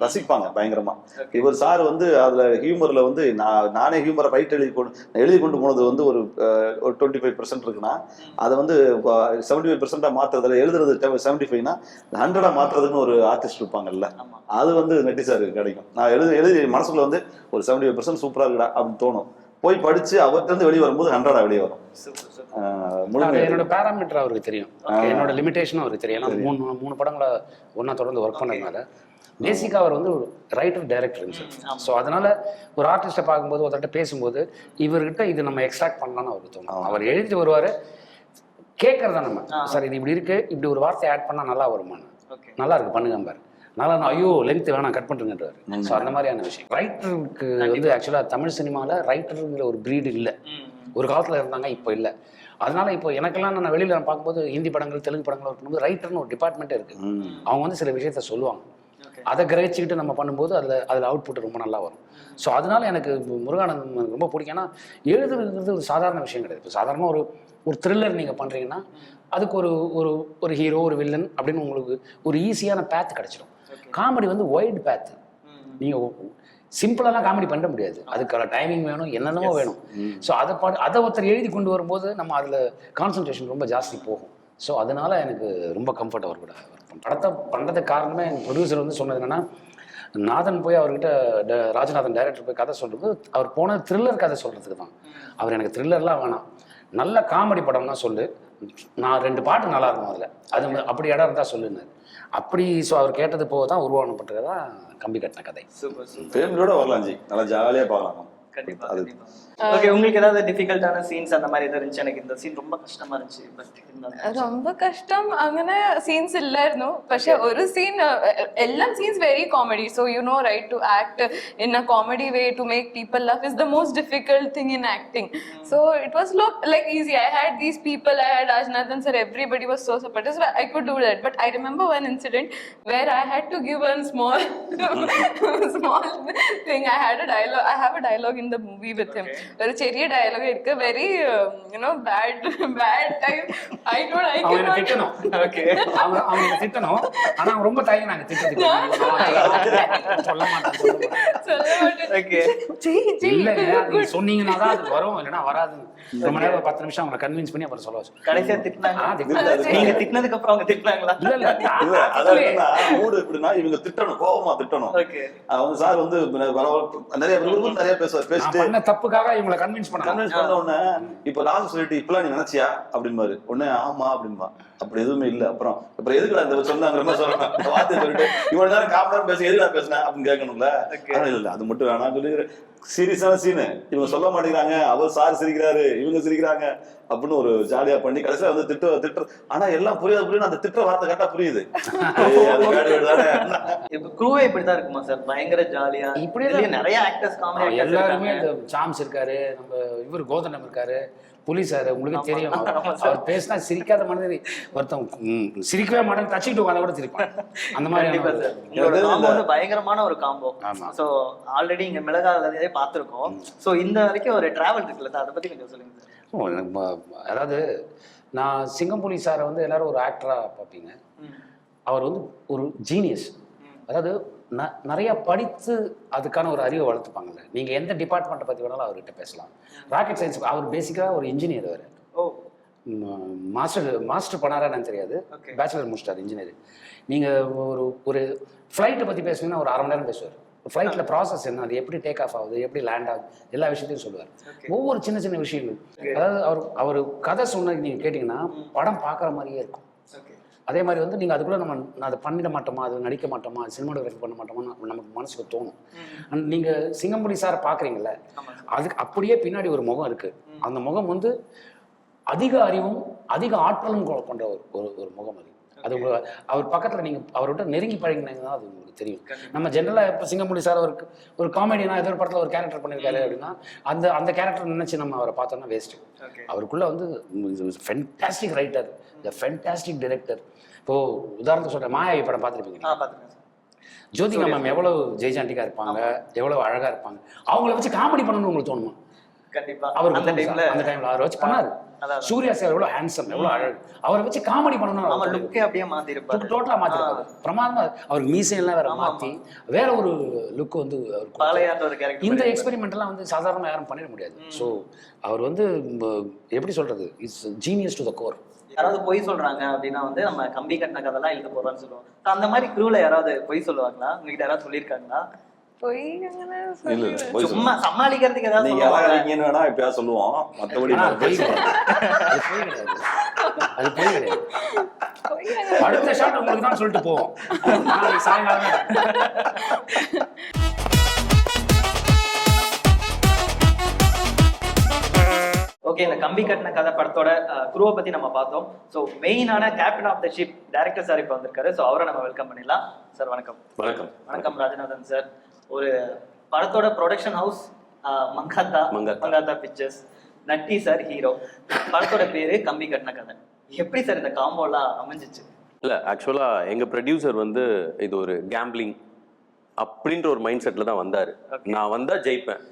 ரசிப்பாங்க பயங்கரமா. இவர் சார் வந்து அதுல ஹியூமர்ல வந்து நானே ஹியூமரை ரைட் எழுதி கொண்டு போனது வந்து ஒரு 25% இருக்குன்னா, அதை வந்து 75% மாத்துறதுல, எழுதுறது 75னா 100 மாத்துறதுக்குன்னு ஒரு ஆர்டிஸ்ட் இருப்பாங்கல்ல, அது வந்து நட்டி சார் கிடைக்கும். நான் எழுதி மனசுக்குள்ள வந்து ஒரு 75% சூப்பரா இருக்குடா அப்படின்னு தோணும். போய் படிச்சு அவர்கிட்ட இருந்து வெளியே வரும்போது 100 வெளியே வரும். என்னோட பேராமீட்டர் அவருக்கு தெரியும், என்னோட லிமிடேஷனும் அவருக்கு தெரியும். ஏன்னா 3 படங்களை ஒன்னா தொடர்ந்து ஒர்க் பண்ணதுனால பேசிக்கா அவர் வந்து ஒரு ரைட்டர் டைரக்டர் சார். ஸோ அதனால ஒரு ஆர்டிஸ்ட்டை பார்க்கும்போது, ஒருத்தர்கிட்ட பேசும்போது இவர்கிட்ட இது நம்ம எக்ஸ்ட்ராக்ட் பண்ணலாம்னு அவருக்கு தோணும். அவர் எழுதி வருவாரு, கேட்கறதா நம்ம சார் இது இப்படி இருக்கு, இப்படி ஒரு வார்த்தை ஆட் பண்ணா நல்லா வருமானு, நல்லா இருக்கு பண்ணுங்க பாரு, நல்லா ஐயோ லென்த் வேணாம் கட் பண்ணுறேன்றாரு. ஸோ அந்த மாதிரியான விஷயம். ரைட்டருக்கு வந்து ஆக்சுவலாக தமிழ் சினிமாவில் ரைட்டருங்கிற ஒரு ப்ரீடு இல்லை. ஒரு காலத்தில் இருந்தாங்க, இப்போ இல்லை. அதனால இப்போ எனக்கெல்லாம் நான் வெளியில் நான் பார்க்கும்போது ஹிந்தி படங்கள், தெலுங்கு படங்கள் இருக்கும்போது ரைட்டர்னு ஒரு டிபார்ட்மெண்ட்டே இருக்குது. அவங்க வந்து சில விஷயத்த சொல்லுவாங்க, அதை கிரகிச்சுக்கிட்டு நம்ம பண்ணும்போது அதில் அவுட்புட் ரொம்ப நல்லா வரும். ஸோ அதனால எனக்கு முருகானந்தம் ரொம்ப பிடிக்கும். ஏன்னா எழுதுறது ஒரு சாதாரண விஷயம் கிடையாது. இப்போ சாதாரணமாக ஒரு த்ரில்லர் நீங்கள் பண்ணுறீங்கன்னா அதுக்கு ஒரு ஹீரோ, ஒரு வில்லன் அப்படின்னு உங்களுக்கு ஒரு ஈஸியான பேத் கிடைச்சிடும். காமெடி வந்து ஒயிட் பேத்து. நீங்கள் சிம்பிளாலாம் காமெடி பண்ண முடியாது, அதுக்கான டைமிங் வேணும், என்னென்னமோ வேணும். ஸோ அதை ஒருத்தர் எழுதி கொண்டு வரும்போது நம்ம அதில் கான்சன்ட்ரேஷன் ரொம்ப ஜாஸ்தி போகும். ஸோ அதனால எனக்கு ரொம்ப கம்ஃபர்ட் அவர் கூட படத்தை பண்ணுறதுக்கு காரணமே எங்கள் ப்ரொடியூசர் வந்து சொன்னது என்னன்னா, நாதன் போய் அவர்கிட்ட ராஜநாதன் டைரக்டர் போய் கதை சொல்றது, அவர் போன த்ரில்லர் கதை சொல்றதுக்கு தான். அவர் எனக்கு த்ரில்லர்லாம் வேணாம், நல்ல காமெடி படம்னா சொல்லு, நான் 2 பாட்டு நல்லா இருக்கும் அதில், அது அப்படி இடம் இருந்தால் சொல்லுன்னாரு. அப்படி ஸோ அவர் கேட்டது போக தான் உருவானப்பட்டது தான் கம்பி கட்டின கதை. Super super. ஃபேமிலியோட வரலாம் ஜி, நல்லா ஜாலியாக பார்க்கலாம். கண்டிப்பா கண்டிப்பா. ஓகே, உங்களுக்கு ஏதாவது டிஃபிகல்ட்டான சீன்ஸ் அந்த மாதிரி இருந்துச்சு? எனக்கு இந்த சீன் ரொம்ப கஷ்டமா இருந்துச்சு, பட் ரொம்ப கஷ்டம் അങ്ങനെ സീൻസ് ഇല്ലായിരുന്നു. പക്ഷെ ഒരു സീൻ, എല്ലാം scenes very comedy. So you know right, to act in a comedy way to make people laugh is the most difficult thing in acting. So it was like easy. I had these people, I had Rajnathan sir, everybody was so supportive, so I could do that. But I remember one incident where I had to give one small thing. I have a dialogue in the movie with him. Very ചെറിയ dialogue ഇருக்கு, very bad time. I cannot. திட்டணும். Okay, அவங்க திட்டணும், ஆனா ரொம்ப தயங்கினாங்க திட்டத்துக்கு. சொல்ல மாட்டேன். ஓகே, இல்லங்க, நீங்க சொன்னீங்கன்னா தான் அது வரும், இல்லைன்னா வராது. ரொம்ப நேரம் 10 நிமிஷம் அவங்களை கன்வின்ஸ் பண்ணி அப்புறம் சொல்ல வச்சு. கடைசியா திட்டினாங்க. நீங்க திட்டினதுக்கு அப்புறம் அவங்க திட்டினாங்களா? இல்ல அதாவது மூடு எப்படின்னா, இவங்க திட்டணும், கோபமா திட்டணும். ஓகே, அவங்க சார் வந்து நிறைய பேசுவார், பேசிட்டு பண்ண தப்புக்காக இவங்களை கன்வின்ஸ் பண்ண உடனே இப்ப லாஸ்ட் சொல்லிட்டு இப்பெல்லாம் நீ நினைச்சியா அப்படின்பாரு. உடனே ஆமா அப்படின்பா. அப்படி எதுவுமே இல்ல. அப்புறம் எதுக்குடா இந்த சொன்னாங்கிற மாதிரி சொல்றாங்க. வார்த்தை சொல்லிட்டு இவ்வளவு நேரம் காமெடியா பேச எதுக்குடா பேசுனேன் அப்படின்னு கேட்கணும்ல. இல்ல அது மட்டும் வேணாம் சொல்லி சீரியஸான சீனு இவங்க சொல்ல மாட்டேங்கிறாங்க, அவர் சார் சிரிக்கிறாரு, இவங்க சிரிக்கிறாங்க அப்படின்னு ஒரு ஜாலியா பண்ணி கடைசியில வந்து திட்டு. ஆனா எல்லாம் புரியாது, அந்த திட்ட வார்த்தை கரெக்டா புரியுது. க்ரூவே இப்படிதான் இருக்குமா சார்? பயங்கர ஜாலியா இப்படியே நிறைய ஆக்டர்ஸ் காமெடி எல்லாருமே சாம்ஸ் இருக்காரு, நம்ம இவர் கோதண்டம் இருக்காரு, புலி சார் உங்களுக்கு தெரியும். அவர் பேசினா சிரிக்காத மனிதர் ஒருத்தன் சிரிக்கவே மாட்டேன், தச்சிக்கிட்டு உட்காந்து கூட சிரிப்பான். அந்த மாதிரி வந்து பயங்கரமான ஒரு காம்போ. சோ ஆல்ரெடி இங்க மிளகாலே பார்த்திருக்கோம். சோ இந்த வரைக்கும் ஒரு டிராவல் இருக்குல்ல சார், அதை பத்தி கொஞ்சம் சொல்லுங்க சார். அதாவது நான் சிங்கம்புலி சாரை வந்து எல்லாரும் ஒரு ஆக்டரா பார்ப்பீங்க. அவர் வந்து ஒரு ஜீனியஸ். அதாவது நிறைய படித்து அதுக்கான ஒரு அறிவை வளர்த்துப்பாங்கல்ல. நீங்க எந்த டிபார்ட்மெண்ட்டை பத்தி வேணாலும் அவர்கிட்ட பேசலாம். ராக்கெட் சயின்ஸ், அவர் பேசிக்காக ஒரு இன்ஜினியர். அவர் மாஸ்டர் பண்ணாரா எனக்கு தெரியாது, பேச்சுலர் முடிச்சிட்டார் இன்ஜினியர். நீங்க ஒரு ஃப்ளைட்டை பத்தி பேசுனீங்கன்னா ஒரு 1/2 மணி நேரம் பேசுவார். ஃப்ளைட்டில் ப்ராசஸ் என்ன, அது எப்படி டேக் ஆஃப் ஆகுது, எப்படி லேண்ட் ஆகுது, எல்லா விஷயத்தையும் சொல்லுவார். ஒவ்வொரு சின்ன விஷயங்கள். அதாவது அவர் கதை சொன்னது நீங்கள் கேட்டிங்கன்னா படம் பார்க்குற மாதிரியே இருக்கும். அதே மாதிரி வந்து நீங்கள் அதுக்குள்ளே நம்ம அதை பண்ணிட மாட்டோமா, அது நடிக்க மாட்டோமா, சினிமாட்டோகிராஃபி பண்ண மாட்டோமா நமக்கு மனசுக்கு தோணும். நீங்கள் சிங்கம்புலி சாரை பார்க்குறீங்கல்ல, அதுக்கு அப்படியே பின்னாடி ஒரு முகம் இருக்குது. அந்த முகம் வந்து அதிக அறிவும் அதிக ஆற்றலும் கொண்ட ஒரு முகம் அது. அது அவர் பக்கத்தில் நீங்கள் அவர்கிட்ட நெருங்கி பழகினீங்கன்னா அது உங்களுக்கு தெரியும். நம்ம ஜென்ரலாக இப்போ சிங்கம்புலி சார் அவருக்கு ஒரு காமெடினா ஏதோ ஒரு படத்தில் ஒரு கேரக்டர் பண்ணியிருக்காரு அப்படின்னா அந்த கேரக்டர் நினச்சி நம்ம அவரை பார்த்தோம்னா வேஸ்ட்டு. அவருக்குள்ள வந்து ஃபென்டாஸ்டிக் ரைட்டர், ஃபென்டாஸ்டிக் டைரக்டர். இப்போது உதாரணத்துக்கு சொல்கிறேன், மாயாவி படம் பார்த்துருப்பீங்க. ஜோதிகா மேம் எவ்வளோ ஜெய்ஜாண்டிக்காக இருப்பாங்க, எவ்வளோ அழகாக இருப்பாங்க. அவங்கள வச்சு காமெடி பண்ணணும்னு உங்களுக்கு தோணுமா? அவர் அந்த டைம்ல அவரை வச்சு பண்ணாரு. சூர்யா சார் எவ்வளவு ஹேண்ட்ஸம், எவ்வளவு அழகு. அவரை வச்சு காமெடி பண்ணணும், டோட்டலா மாத்திருப்பாரு. பிரமாதமா அவருக்கு மீசையெல்லாம் வேற மாத்தி வேற ஒரு லுக் வந்து இந்த எக்ஸ்பெரிமெண்ட் எல்லாம் வந்து சாதாரணமா யாரும் பண்ணிட முடியாது. ஸோ அவர் வந்து எப்படி சொல்றது, it's genius to the core. யாராவது பொய் சொல்றாங்க அப்படின்னா வந்து நம்ம கம்பி கட்டின கதெல்லாம் எழுத போறோம்னு சொல்லுவோம். அந்த மாதிரி க்ரூல யாராவது பொய் சொல்லுவாங்களா? உங்ககிட்ட யாராவது சொல்லியிருக்காங்களா? சும்மா சமாளிக்கிறதுக்கு ஏதாவது நீங்க அழகாங்கன்னு வேணா எப்பயாவது சொல்லுவோம், மற்றபடி அது போய் கிடையாது. அடுத்த ஷாட் உங்களுக்கு தான் சொல்லிட்டு போவோம் சாயங்காலம். ஓகே, இந்த கம்பி கட்டின கதை படத்தோட குரூவை பத்தி நம்ம பார்த்தோம். ஸோ மெயினான captain of the ship director sir இப்போ வந்திருக்காரு. ஸோ அவரை நம்ம வெல்கம் பண்ணிடலாம். சார் வணக்கம். வணக்கம். வணக்கம் ராஜநாதன் சார். ஒரு படத்தோட ப்ரொடக்ஷன் ஹவுஸ் மங்காத்தா பிக்சர்ஸ், நட்டி சார் ஹீரோ, படத்தோட பேரு கம்பி கட்டின கதை. எப்படி சார் இந்த காம்போலாம் அமைஞ்சிச்சு? இல்லை, ஆக்சுவலாக எங்கள் ப்ரொடியூசர் வந்து இது ஒரு கேம்பிளிங் அப்படின்ற ஒரு மைண்ட் செட்டில் தான் வந்தார். நான் வந்தால் ஜெயிப்பேன்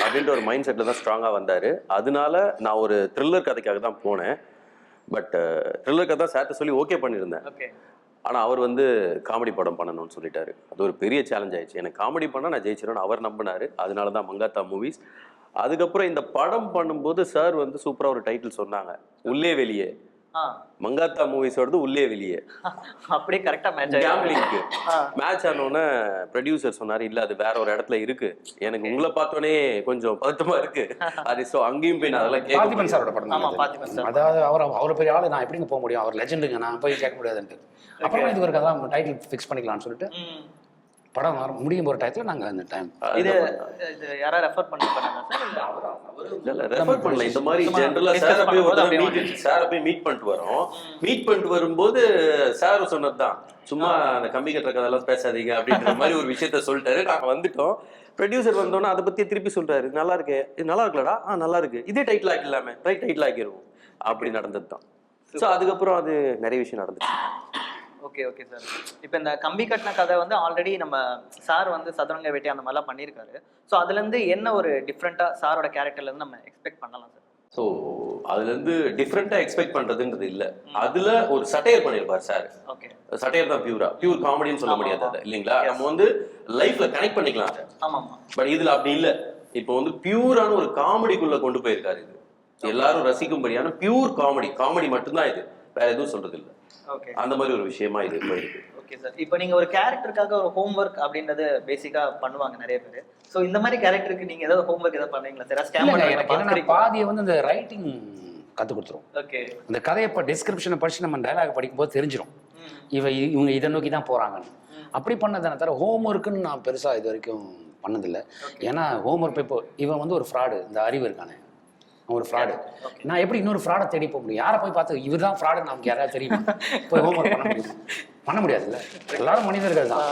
அப்படின்ற ஒரு மைண்ட் செட்டில் தான் ஸ்ட்ராங்காக வந்தார். அதனால நான் ஒரு த்ரில்லர் கதைக்காக தான் போனேன். பட் த்ரில்லர் கதை தான் சேர்த்து சொல்லி ஓகே பண்ணியிருந்தேன். ஆனால் அவர் வந்து காமெடி படம் பண்ணணும்னு சொல்லிட்டாரு. அது ஒரு பெரிய சேலஞ்ச் ஆயிடுச்சு. எனக்கு காமெடி பண்ணால் நான் ஜெயிச்சிருவேன் அவர் நம்பினார். அதனால தான் மங்காத்தா மூவிஸ். அதுக்கப்புறம் இந்த படம் பண்ணும்போது சார் வந்து சூப்பராக ஒரு டைட்டில் சொன்னாங்க, உள்ளே வெளியே. மங்காத்தா மூவிஸோடது உள்ளே வெளியே. அப்படியே கரெக்டா கேம்லிங்க்கு மேட்ச் ஆனோடனே ப்ரொடியூசர் சொன்னார், இல்லை அது வேற ஒரு இடத்துல இருக்கு, எனக்கு உங்களை பார்த்தோன்னே கொஞ்சம் பதட்டமா இருக்கு. அது ஸோ அங்கேயும் போய் நான் அதெல்லாம் பார்த்திபன் சாரோட படம். அதாவது அவர் பெரிய ஆளு, நான் எப்படிங்க போக முடியும், அவர் லெஜெண்டுங்க, நான் போய் கேட்க முடியாதுன்ட்டு. அப்புறம் இது ஒரு கதை டைட்டில் ஃபிக்ஸ் பண்ணிக்கலாம்னு சொல்லிட்டு படம் முடியும் ஒரு டயத்துல நாங்க அந்த டைம் இது யாரா ரெஃபர் பண்ணாங்க சார்? ரெஃபர் பண்ணல. இந்த மாதிரி ஜெனரலா சார் போய் மீட் பண்ணிட்டு வரோம். மீட் பண்ணிட்டு வரும்போது சார் சொன்னதுதான், சும்மா அந்த கம்பி கட்டுற கதெல்லாம் பேசாதீங்க அப்படின்ற மாதிரி ஒரு விஷயத்த சொல்லிட்டாரு. நாங்க வந்துட்டோம். ப்ரொடியூசர் வந்தோன்னா அதை பத்தி திருப்பி சொல்றாரு, நல்லா இருக்கு, இது நல்லா இருக்குல்லடா, நல்லா இருக்கு, இதே டைட்டில் ஆக்கிடலாமே, ரைட் டைட்டில் ஆக்கிடுவோம். அப்படி நடந்தது தான். ஸோ அதுக்கப்புறம் அது நிறைய விஷயம் நடந்துச்சு. Okay okay sir. இப்போ இந்த கம்பி கட்டின கதை வந்து ஆல்ரெடி நம்ம சார் வந்து சதுரங்க வேட்டை அந்த மாதிரிலாம் பண்ணியிருக்காரு. ஸோ அதுலேருந்து என்ன ஒரு டிஃப்ரெண்ட்டாக சாரோட கேரக்டர்லேருந்து நம்ம எக்ஸ்பெக்ட் பண்ணலாம் சார்? ஸோ அதுலேருந்து டிஃப்ரெண்ட்டாக எக்ஸ்பெக்ட் பண்ணுறதுன்றது இல்லை. அதில் ஒரு சட்டையர் பண்ணியிருப்பார் சார். ஓகே, சட்டையர் தான் பியூர் காமெடின்னு சொல்ல முடியாது அது, இல்லைங்களா? நம்ம வந்து லைஃப்ல கனெக்ட் பண்ணிக்கலாம் அதை. ஆமாம். பட் இதில் அப்படி இல்லை. இப்போ வந்து பியூரான ஒரு காமெடிக்குள்ளே கொண்டு போயிருக்காரு. இது எல்லாரும் ரசிக்கும்படியான பியூர் காமெடி மட்டும்தான் இது, வேற எதுவும் சொல்றது இல்லை. ஓகே, அந்த மாதிரி ஒரு விஷயமா இது போயிருக்கு. Okay sir. இப்போ நீங்க ஒரு கேரக்டருக்காக ஒரு ஹோம்வொர்க் அப்படின்றது பேசிக்கா பண்ணுவாங்க நிறைய பேர். ஸோ இந்த மாதிரி கேரக்டருக்கு நீங்க ஏதாவது ஹோம்வொர்க் ஏதாவது பண்ணுவீங்களா சார்? ஸ்கேம் பண்ண பாதியை வந்து இந்த ரைட்டிங் கற்றுக் கொடுத்துரும். ஓகே, இந்த கதையை இப்போ டிஸ்கிரிப்ஷனை படிச்சு நம்ம டைலாக் படிக்கும்போது தெரிஞ்சிடும் இவங்க இதை நோக்கி தான் போறாங்கன்னு. அப்படி பண்ணதானே தவிர ஹோம் ஒர்க்குன்னு நான் பெருசா இது வரைக்கும் பண்ணதில்லை. ஏன்னா ஹோம் ஒர்க் இப்போ இவன் வந்து ஒரு ஃப்ராடு, இந்த அறிவு இருக்கானே ஒரு ஃப்ராடு, நான் எப்படி இன்னொரு ஃப்ராடை தேடி போக முடியும்? யாரை போய் பார்த்து இவர் தான் ஃப்ராடு நமக்கு யாராவது தெரியுமா? போய் ஹோம் ஒர்க் பண்ண முடியாதுல்ல. எல்லாரும் மனிதர்கள் தான்.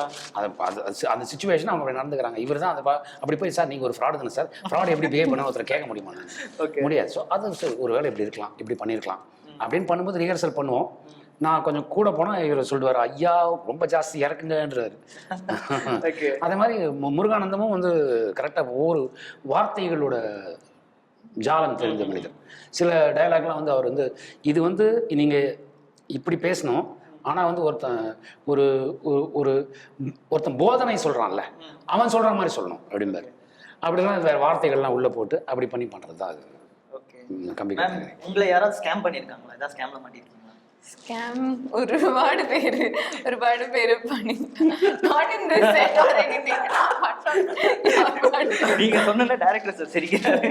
அந்த சுச்சுவேஷன் அவங்க அப்படி நடந்துக்கிறாங்க. இவர் தான் அதை அப்படி போய் சார் நீங்கள் ஒரு ஃப்ராடு தானே சார், ஃப்ராடு எப்படி பிஹேவ் பண்ண ஒருத்தர் கேட்க முடியுமா? முடியாது. ஸோ அது ஒரு வேலை இப்படி இருக்கலாம், இப்படி பண்ணியிருக்கலாம் அப்படின்னு பண்ணும்போது ரிஹர்சல் பண்ணுவோம். நான் கொஞ்சம் கூட போனால் இவர் சொல்லுவார், ஐயா ரொம்ப ஜாஸ்தி இறக்குங்கன்றாரு. அதே மாதிரி முருகானந்தமும் வந்து கரெக்டாக ஒவ்வொரு வார்த்தைகளோட ஜாலம் தெரிஞ்ச மனிதர். சில டயலாக்லாம் வந்து அவர் வந்து இது வந்து நீங்கள் இப்படி பேசணும், ஆனால் வந்து ஒருத்தன் போதனை சொல்கிறான்ல அவன் சொல்கிற மாதிரி சொல்லணும் அப்படிம்பாரு. அப்படிலாம் வேறு வார்த்தைகள்லாம் உள்ளே போட்டு அப்படி பண்ணி பண்ணுறது தான் அது. கம்பி உங்களை யாராவது ஸ்கேம் பண்ணியிருக்காங்களா? ஏதாவது ஸ்கேம்ல மாட்டிருக்கீங்களா? ஸ்கேம் ஒருபாடு பேரு பண்ணிட்டேன். நீங்க சொன்ன டைரக்டர் சார் சிரிக்கிறாரு.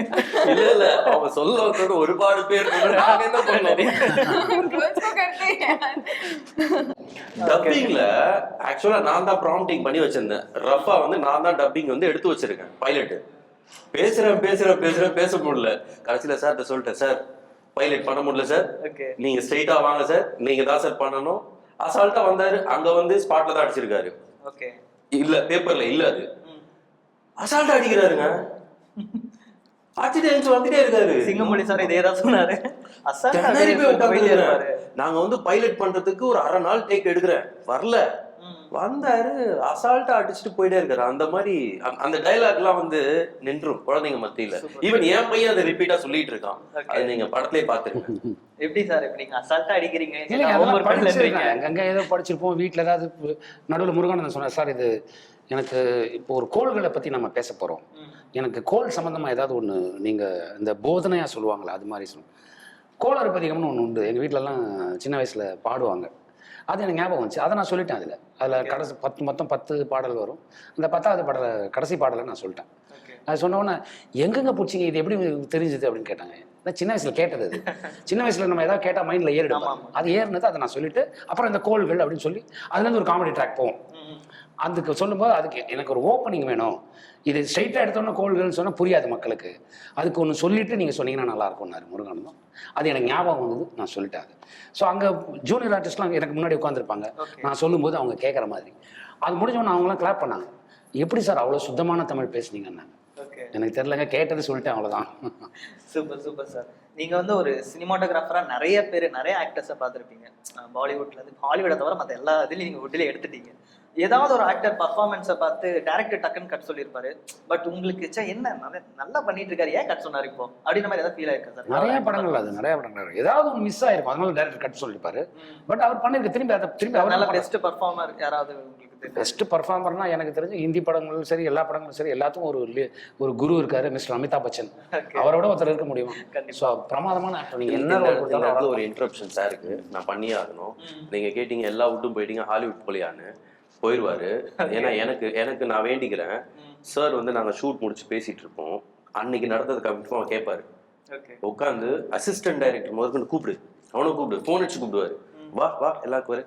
இல்ல அவங்க சொல்ல வந்தது ஒருபாடு பேர் டப்பிங்ல. ஆக்சுவலா நான் தான் ப்ராம்ப்டிங் பண்ணி வச்சிருந்தேன். ரஃபா வந்து நான் தான் டப்பிங் வந்து எடுத்து வச்சிருக்கேன். பைலட் பேசுறேன் பேச முடியல. கடைசியில சார் சொல்லிட்டேன், சார் பைலட் பண்ண முடியல சார், நீங்க ஸ்ட்ரைட்டா வாங்க சார், நீங்க தான் சார் பண்ணணும். அசால்ட்டா வந்தாரு. அங்க வந்து ஸ்பாட்ல தான் அடிச்சிருக்காரு. இல்ல பேப்பர்ல இல்ல, அது அசால்ட்டா அடிக்கிறாருங்க. அடிச்சுட்டு வந்துட்டே இருக்காரு. சிங்கமொழி சார் இதே தான் சொன்னாரு. நாங்க வந்து பைலட் பண்றதுக்கு ஒரு அரை நாள் டேக் எடுக்கிறேன், வரல. வந்தாரு, அசால்ட்டா அடிச்சுட்டு போயிட்டே இருக்காரு. அந்த மாதிரி அந்த டைலாக் எல்லாம் வந்து நின்றும் குழந்தைங்க மத்தியில. ஈவன் என் பையன் அதை ரிப்பீட்டா சொல்லிட்டு இருக்கான். அது நீங்க படத்திலே பாத்துருக்கீங்க. எப்படி சார் இப்ப நீங்க அசால்ட்டா அடிக்கிறீங்க? அங்க ஏதோ படிச்சிருப்போம், வீட்டுல ஏதாவது நடுவில் முருகானந்தன் சொன்னார், சார் இது எனக்கு இப்போ ஒரு கோள்களை பத்தி நம்ம பேச போறோம், எனக்கு கோள் சம்பந்தமா ஏதாவது ஒண்ணு நீங்க இந்த போதனையா சொல்லுவாங்களா அது மாதிரி சொல்லுவோம். கோளறு பதிகம்னு ஒண்ணு உண்டு, எங்க வீட்டுல எல்லாம் சின்ன வயசுல பாடுவாங்க. அது எனக்கு ஞாபகம் வந்துச்சு. அதை நான் சொல்லிட்டேன். அதில் கடைசி மொத்தம் 10 பாடல் வரும். அந்த 10வது பாடலை கடைசி பாடலை நான் சொல்லிட்டேன். அது சொன்னோன்னே எங்கெங்க பிடிச்சிங்க, இது எப்படி தெரிஞ்சுது அப்படின்னு கேட்டாங்க. நான் சின்ன வயசுல கேட்டது. அது சின்ன வயசுல நம்ம ஏதாவது கேட்டால் மைண்டில் ஏறிடும். அது ஏறினது அதை நான் சொல்லிட்டு அப்புறம் இந்த கோள்கள் அப்படின்னு சொல்லி அதுலேருந்து ஒரு காமெடி ட்ராக் போவோம். அதுக்கு சொல்லும்போது அதுக்கு எனக்கு ஒரு ஓப்பனிங் வேணும். இது ஸ்ட்ரைட்டாக எடுத்தோன்னே கோள்கள்னு சொன்னால் புரியாது மக்களுக்கு, அதுக்கு ஒன்று சொல்லிட்டு நீங்கள் சொன்னீங்கன்னா நல்லா இருக்கும்னாரு முருகானந்தம். அது எனக்கு ஞாபகம் வந்தது, நான் சொல்லிட்டேன். அது ஸோ அங்கே ஜூனியர் ஆர்டிஸ்ட்லாம் எனக்கு முன்னாடி உட்காந்துருப்பாங்க. நான் சொல்லும்போது அவங்க கேட்குற மாதிரி அது முடிஞ்சோன்னு அவங்களாம் கிளாப் பண்ணாங்க. எப்படி சார் அவ்வளோ சுத்தமான தமிழ் பேசுனீங்கன்னாங்க. எனக்கு தெரியலங்க, கேட்டது சொல்லிட்டேன், அவ்வளோதான். Super sir. நீங்கள் வந்து ஒரு சினிமாட்டோகிராஃபராக நிறைய ஆக்டர்ஸை பார்த்துருப்பீங்க. பாலிவுட்லேருந்து, ஹாலிவுட்டை தவிர மற்ற எல்லா இதுலையும் நீங்கள் உட்டிலே எடுத்துட்டீங்க. ஏதாவது ஒரு ஆக்டர் பர்ஃபார்மன்ஸை பார்த்து டேரக்டர் டக்குன்னு கட் சொல்லியிருப்பாரு, பட் உங்களுக்கு என்ன நல்லா பண்ணிட்டு இருக்காரு, ஏன் கட் சொன்னாரு இப்போ அப்படின்ற மாதிரி ஏதாவது ஃபீல் ஆயிருக்கா சார்? நிறைய படங்கள் ஏதாவது ஒரு மிஸ் ஆயிருக்கும், அதனால டேரக்டர் கட் சொல்லிருப்பாரு. பட் அவர் பண்ணிருக்க திரும்பி நல்ல பெஸ்ட் பர்ஃபார்மர் யாராவது உங்களுக்கு பெஸ்ட் பர்ஃபார்மர்னா எனக்கு தெரிஞ்சு ஹிந்தி படங்களும் சரி எல்லா படங்களும் சரி எல்லாத்துக்கும் ஒரு குரு இருக்காரு, மிஸ்டர் அமிதாப் பச்சன். அவரோட ஒருத்தர் இருக்க முடியுமா? ஸோ பிரமாதமான ஆக்டர். நீங்க என்ன ஒரு இன்ட்ரப்ஷன் சாருக்கு நான் பண்ணியே ஆகணும். நீங்க கேட்டீங்க எல்லா விட்டும் போயிட்டீங்க ஹாலிவுட் போலியான்னு, போயிடுவாரு. ஏன்னா எனக்கு நான் வேண்டிக்கிறேன் சார் வந்து நாங்கள் ஷூட் முடிச்சு பேசிட்டு இருப்போம், அன்னைக்கு நடந்தது கன்ஃபார்மாக கேட்பாரு. உட்காந்து அசிஸ்டன்ட் டைரக்டர் முதல்ல கூப்பிடு, அவனும் கூப்பிடு, ஃபோன் அடிச்சு கூப்பிடுவாரு, வா வா எல்லாருக்கும் வரு,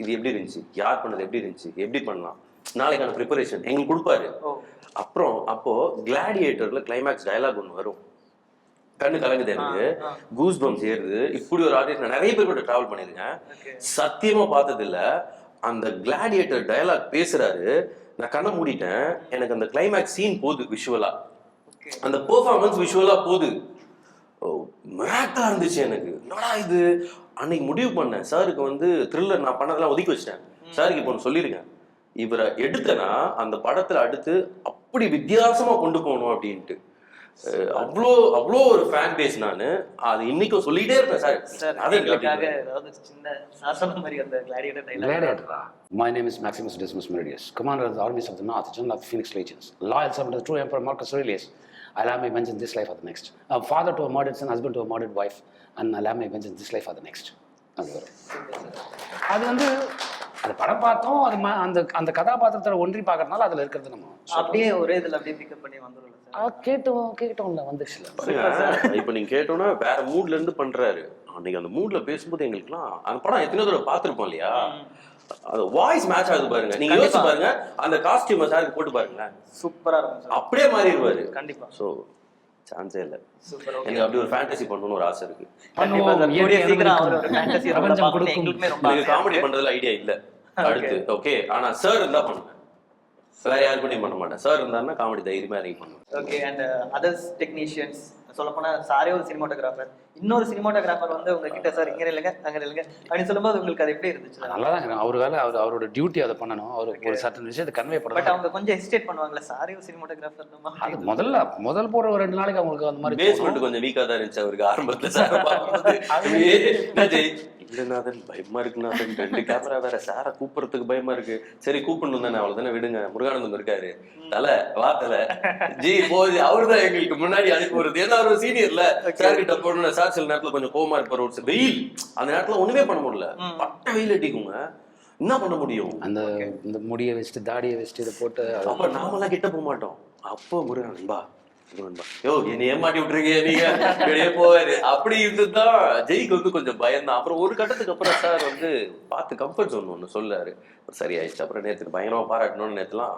இது எப்படி இருந்துச்சு, யார் பண்ணது எப்படி இருந்துச்சு, எப்படி பண்ணலாம், நாளைக்கான ப்ரிப்பரேஷன் எங்களுக்கு கொடுப்பாரு. அப்புறம் அப்போ கிளாடியேட்டர்ல கிளைமேக்ஸ் டயலாக் ஒன்று வரும், கண்ணு கலங்குது, எனக்கு கூஸ் பம்ஸ் ஏறுது. இப்படி ஒரு ஆடியன்ஸ் நான் நிறைய பேர் கூட டிராவல் பண்ணிருக்கேன், சத்தியமா பார்த்தது இல்ல. அந்த கிளாடியேட்டர் டயலாக் பேசுறாரு, நான் கண்ணை மூடிட்டேன், எனக்கு அந்த கிளைமேக்ஸ் சீன் போகுது விஷுவலா, அந்த பெர்ஃபார்மன்ஸ் விஷுவலா போகுது, மிராக்கலா இருந்துச்சு எனக்கு. என்னடா இது, அன்னைக்கு முடிவு பண்ணேன் சாருக்கு வந்து த்ரில்லர் நான் பண்ணதெல்லாம் ஒதுக்கி வச்சிட்டேன், சாருக்கு இப்போ ஒன்று சொல்லியிருக்கேன், இவரை எடுத்தனா அந்த படத்துல அடுத்து அப்படி வித்தியாசமா கொண்டு போகணும் அப்படின்ட்டு. அவ்வளோ ஒரு ஃபேன் பேஸ். நான் அது இன்னைக்கும் சொல்லிட்டே இருப்பேன் sir. My name is Maximus Decimus Meridius, commander of the armies of the North, general of the Phoenix Legions, loyal servant of the true emperor Marcus Aurelius. I'll have my vengeance this life or the next. A father to a murdered son, husband to a murdered wife, and I'll have my vengeance this life or the next. அது வந்து அந்த படம் பார்த்தோம், அது அந்த கதாபாத்திரத்தை ஒன்றி பார்க்கறதுனால அதுல இருக்கிறது நம்ம அப்படியே ஒரே இதுல அப்படியே பிக்கப் பண்ணி வந்துரும்ல சார். கேட்டோம்ல வந்துச்சுல. இப்போ நீங்க கேட்டோன்னா வேற மூட்ல இருந்து பண்றாரு. அன்னைக்கு அந்த மூட்ல பேசும்போது எங்களுக்குலாம் அந்த படம் எத்தனை தடவை பார்த்துருப்போம் இல்லையா, அது வாய்ஸ் மேட்ச் ஆகுது பாருங்க. நீங்க யோசிச்சு பாருங்க, அந்த காஸ்டியூம் சாருக்கு போட்டு பாருங்க, சூப்பரா இருக்கும், அப்படியே மாறிடுவாரு கண்டிப்பா. சோ சான்ஸே இல்ல. எனக்கு அப்படி ஒரு ஃபேண்டசி பண்ணணும்னு ஒரு ஆசை இருக்கு. காமெடி பண்றதுல ஐடியா இல்ல அடுத்து, ஓகே. ஆனா சார் இருந்தா பண்ணுவேன், வேற யாரு கூட பண்ண மாட்டேன். சார் இருந்தாருன்னா காமெடி தைரியமா இறங்கி பண்ணுவேன். ஓகே. அண்ட் அதர்ஸ் டெக்னீஷியன்ஸ் சொல்லப்போனா சாரே ஒரு சினிமாட்டோகிராஃபர், இன்னொரு சினிமாட்டோகிராஃபர் வந்து உங்ககிட்ட சார் இங்க இல்லைங்க அங்க இல்லைங்க அப்படின்னு சொல்லும்போது உங்களுக்கு அது எப்படி இருந்துச்சு? நல்லாதான் அவர் வேலை, அவரோட டியூட்டி அதை பண்ணணும், அவர் ஒரு சர்டன் விஷயத்தை கன்வே பண்ணணும். பட் அவங்க கொஞ்சம் ஹெசிடேட் பண்ணுவாங்களா, சாரே ஒரு சினிமாட்டோகிராஃபர் தான்? அது முதல் போற ஒரு 2 நாளைக்கு அவங்களுக்கு அந்த மாதிரி பேஸ்மெண்ட் கொஞ்சம் வீக்கா தான் இருந்துச்சு அவருக்கு ஆரம்பத்துல. சார் இல்லைநாதன் பயமா இருக்குநாதன், 2 கேமரா வேற, சாரை கூப்பிடுறதுக்கு பயமா இருக்கு. சரி கூப்பிடணும் தானே, அவ்வளவுதானே விடுங்க, முருகானந்தம் இருக்காரு, தலை வா தலை ஜி போது, அவருதான் எங்களுக்கு முன்னாடி அனுப்பி வருது. ஏன்னா அவர் சீனியர்ல, சார் கிட்ட போடணும். சார் சில நேரத்துல கொஞ்சம் கோவமா இருப்பாரு, ஒரு வெயில் அந்த நேரத்துல ஒண்ணுமே பண்ண முடியல, பட்ட வெயில் அடிக்குங்க, என்ன பண்ண முடியும்? இந்த முடியை வச்சுட்டு தாடியை வச்சுட்டு இதை போட்டு அப்ப நாமெல்லாம் கிட்ட போக மாட்டோம். அப்போ முருகானன்பா யோ என்ன ஏமாட்டி விட்டுருக்கீங்க நீங்க வெளியே போவாரு, அப்படி இருந்துதான் ஜெய்க்கு வந்து கொஞ்சம் பயந்தான். அப்புறம் ஒரு கட்டத்துக்கு அப்புறம் சார் வந்து பார்த்து கம்ஃபர்ட் ஜோன் ஒன்று சொல்லாரு, சரி ஆயிடுச்சு. அப்புறம் நேற்று பயங்கரமா பாராட்டணும்னு நேற்றுலாம்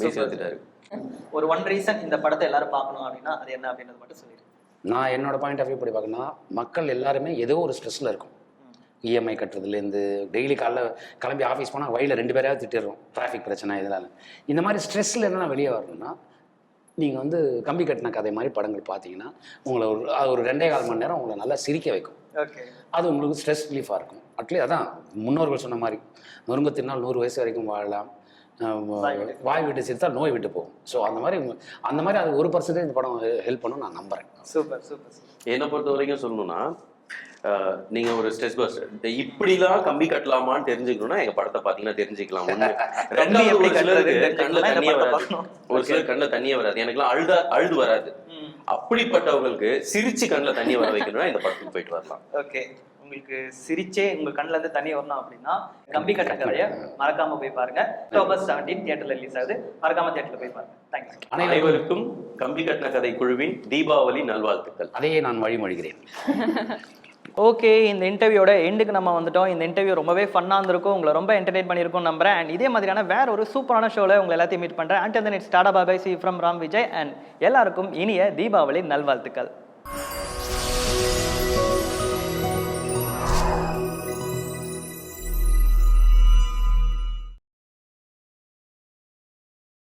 சேர்த்துட்டாரு. ஒரு ஒன் ரீசன் இந்த படத்தை எல்லாரும் பார்க்கணும் அப்படின்னா அது என்ன அப்படின்றது மட்டும் சொல்லிடுறேன். நான் என்னோட பாயிண்ட் ஆஃப் வியூ படி பார்க்கணும்னா, மக்கள் எல்லாருமே ஏதோ ஒரு ஸ்ட்ரெஸ்ல இருக்கும். இஎம்ஐ கட்டுறதுலேருந்து டெய்லி காலைல கிளம்பி ஆஃபீஸ் போனால் வழியில் 2 பேராவது திட்டிடுறோம், டிராஃபிக் பிரச்சனை இதனால. இந்த மாதிரி ஸ்ட்ரெஸ்ஸில் என்னென்ன வெளியே வரணும்னா, நீங்கள் வந்து கம்பி கட்டின கதை மாதிரி படங்கள் பார்த்தீங்கன்னா உங்களை ஒரு 2.25 மணி நேரம் உங்களை நல்லா சிரிக்க வைக்கும். ஓகே, அது உங்களுக்கு ஸ்ட்ரெஸ் ரிலீஃபாக இருக்கும். அட்லீஸ்ட் அதான் முன்னோர்கள் சொன்ன மாதிரி, நொறுங்க தின்னால் 100 வயசு வரைக்கும் வாழலாம், வாய் விட்டு சிரித்தால் நோய் விட்டு போகும். ஸோ அந்த மாதிரி அது 1% இந்த படம் ஹெல்ப் பண்ணும் நான் நம்புறேன். Super super. என்னை பொறுத்த வரைக்கும் சொல்லணும்னா, நீங்க ஒரு ஸ்ட்ரெஸ் பஸ்டர் இப்படிலாம் கம்பி கட்டலாமான்னு தெரிஞ்சுக்கணும்னா எங்க படத்தை பாத்தீங்கன்னா தெரிஞ்சுக்கலாம். ஒரு சிலருக்கு கண்ணுல தண்ணியே வராது, ஒரு சிலர் கண்ணுல தண்ணியே வராது, எனக்குலாம் அழுது வராது. அப்படிப்பட்டவங்களுக்கு சிரிச்சு கண்ணுல தண்ணி வர வைக்கணும்னா இந்த படத்துக்கு போயிட்டு வரலாம். ஓகே, உங்களுக்கு சிரிச்சே உங்க கண்ணுல இருந்து தண்ணி வரணும் அப்படின்னா கம்பி கட்ட கதையை மறக்காம போய் பாருங்க. அக்டோபர் 17 தியேட்டர்ல ரிலீஸ் ஆகுது, மறக்காம தியேட்டர்ல போய் பாருங்க. தேங்க்ஸ். அனைவருக்கும் கம்பி கட்டின கதை குழுவின் தீபாவளி நல்வாழ்த்துக்கள். அதையே நான் வழிமொழிகிறேன். ஓகே, இந்த இன்டர்வியூட எண்டுக்கு நம்ம வந்துட்டோம். இந்த இன்டர்வியூ ரொம்பவே ஃபன்னாக இருந்திருக்கும், உங்களை ரொம்ப என்டர்டெயின் பண்ணியிருக்கும் நம்புறேன். அண்ட் இதே மாதிரியான வேற ஒரு சூப்பரான ஷோவில் உங்களை எல்லாத்தையும் மீட் பண்ணுறேன். And then it's Tata bye, see from Ram Vijay. And எல்லாருக்கும் இனிய தீபாவளி நல்வாழ்த்துக்கள்.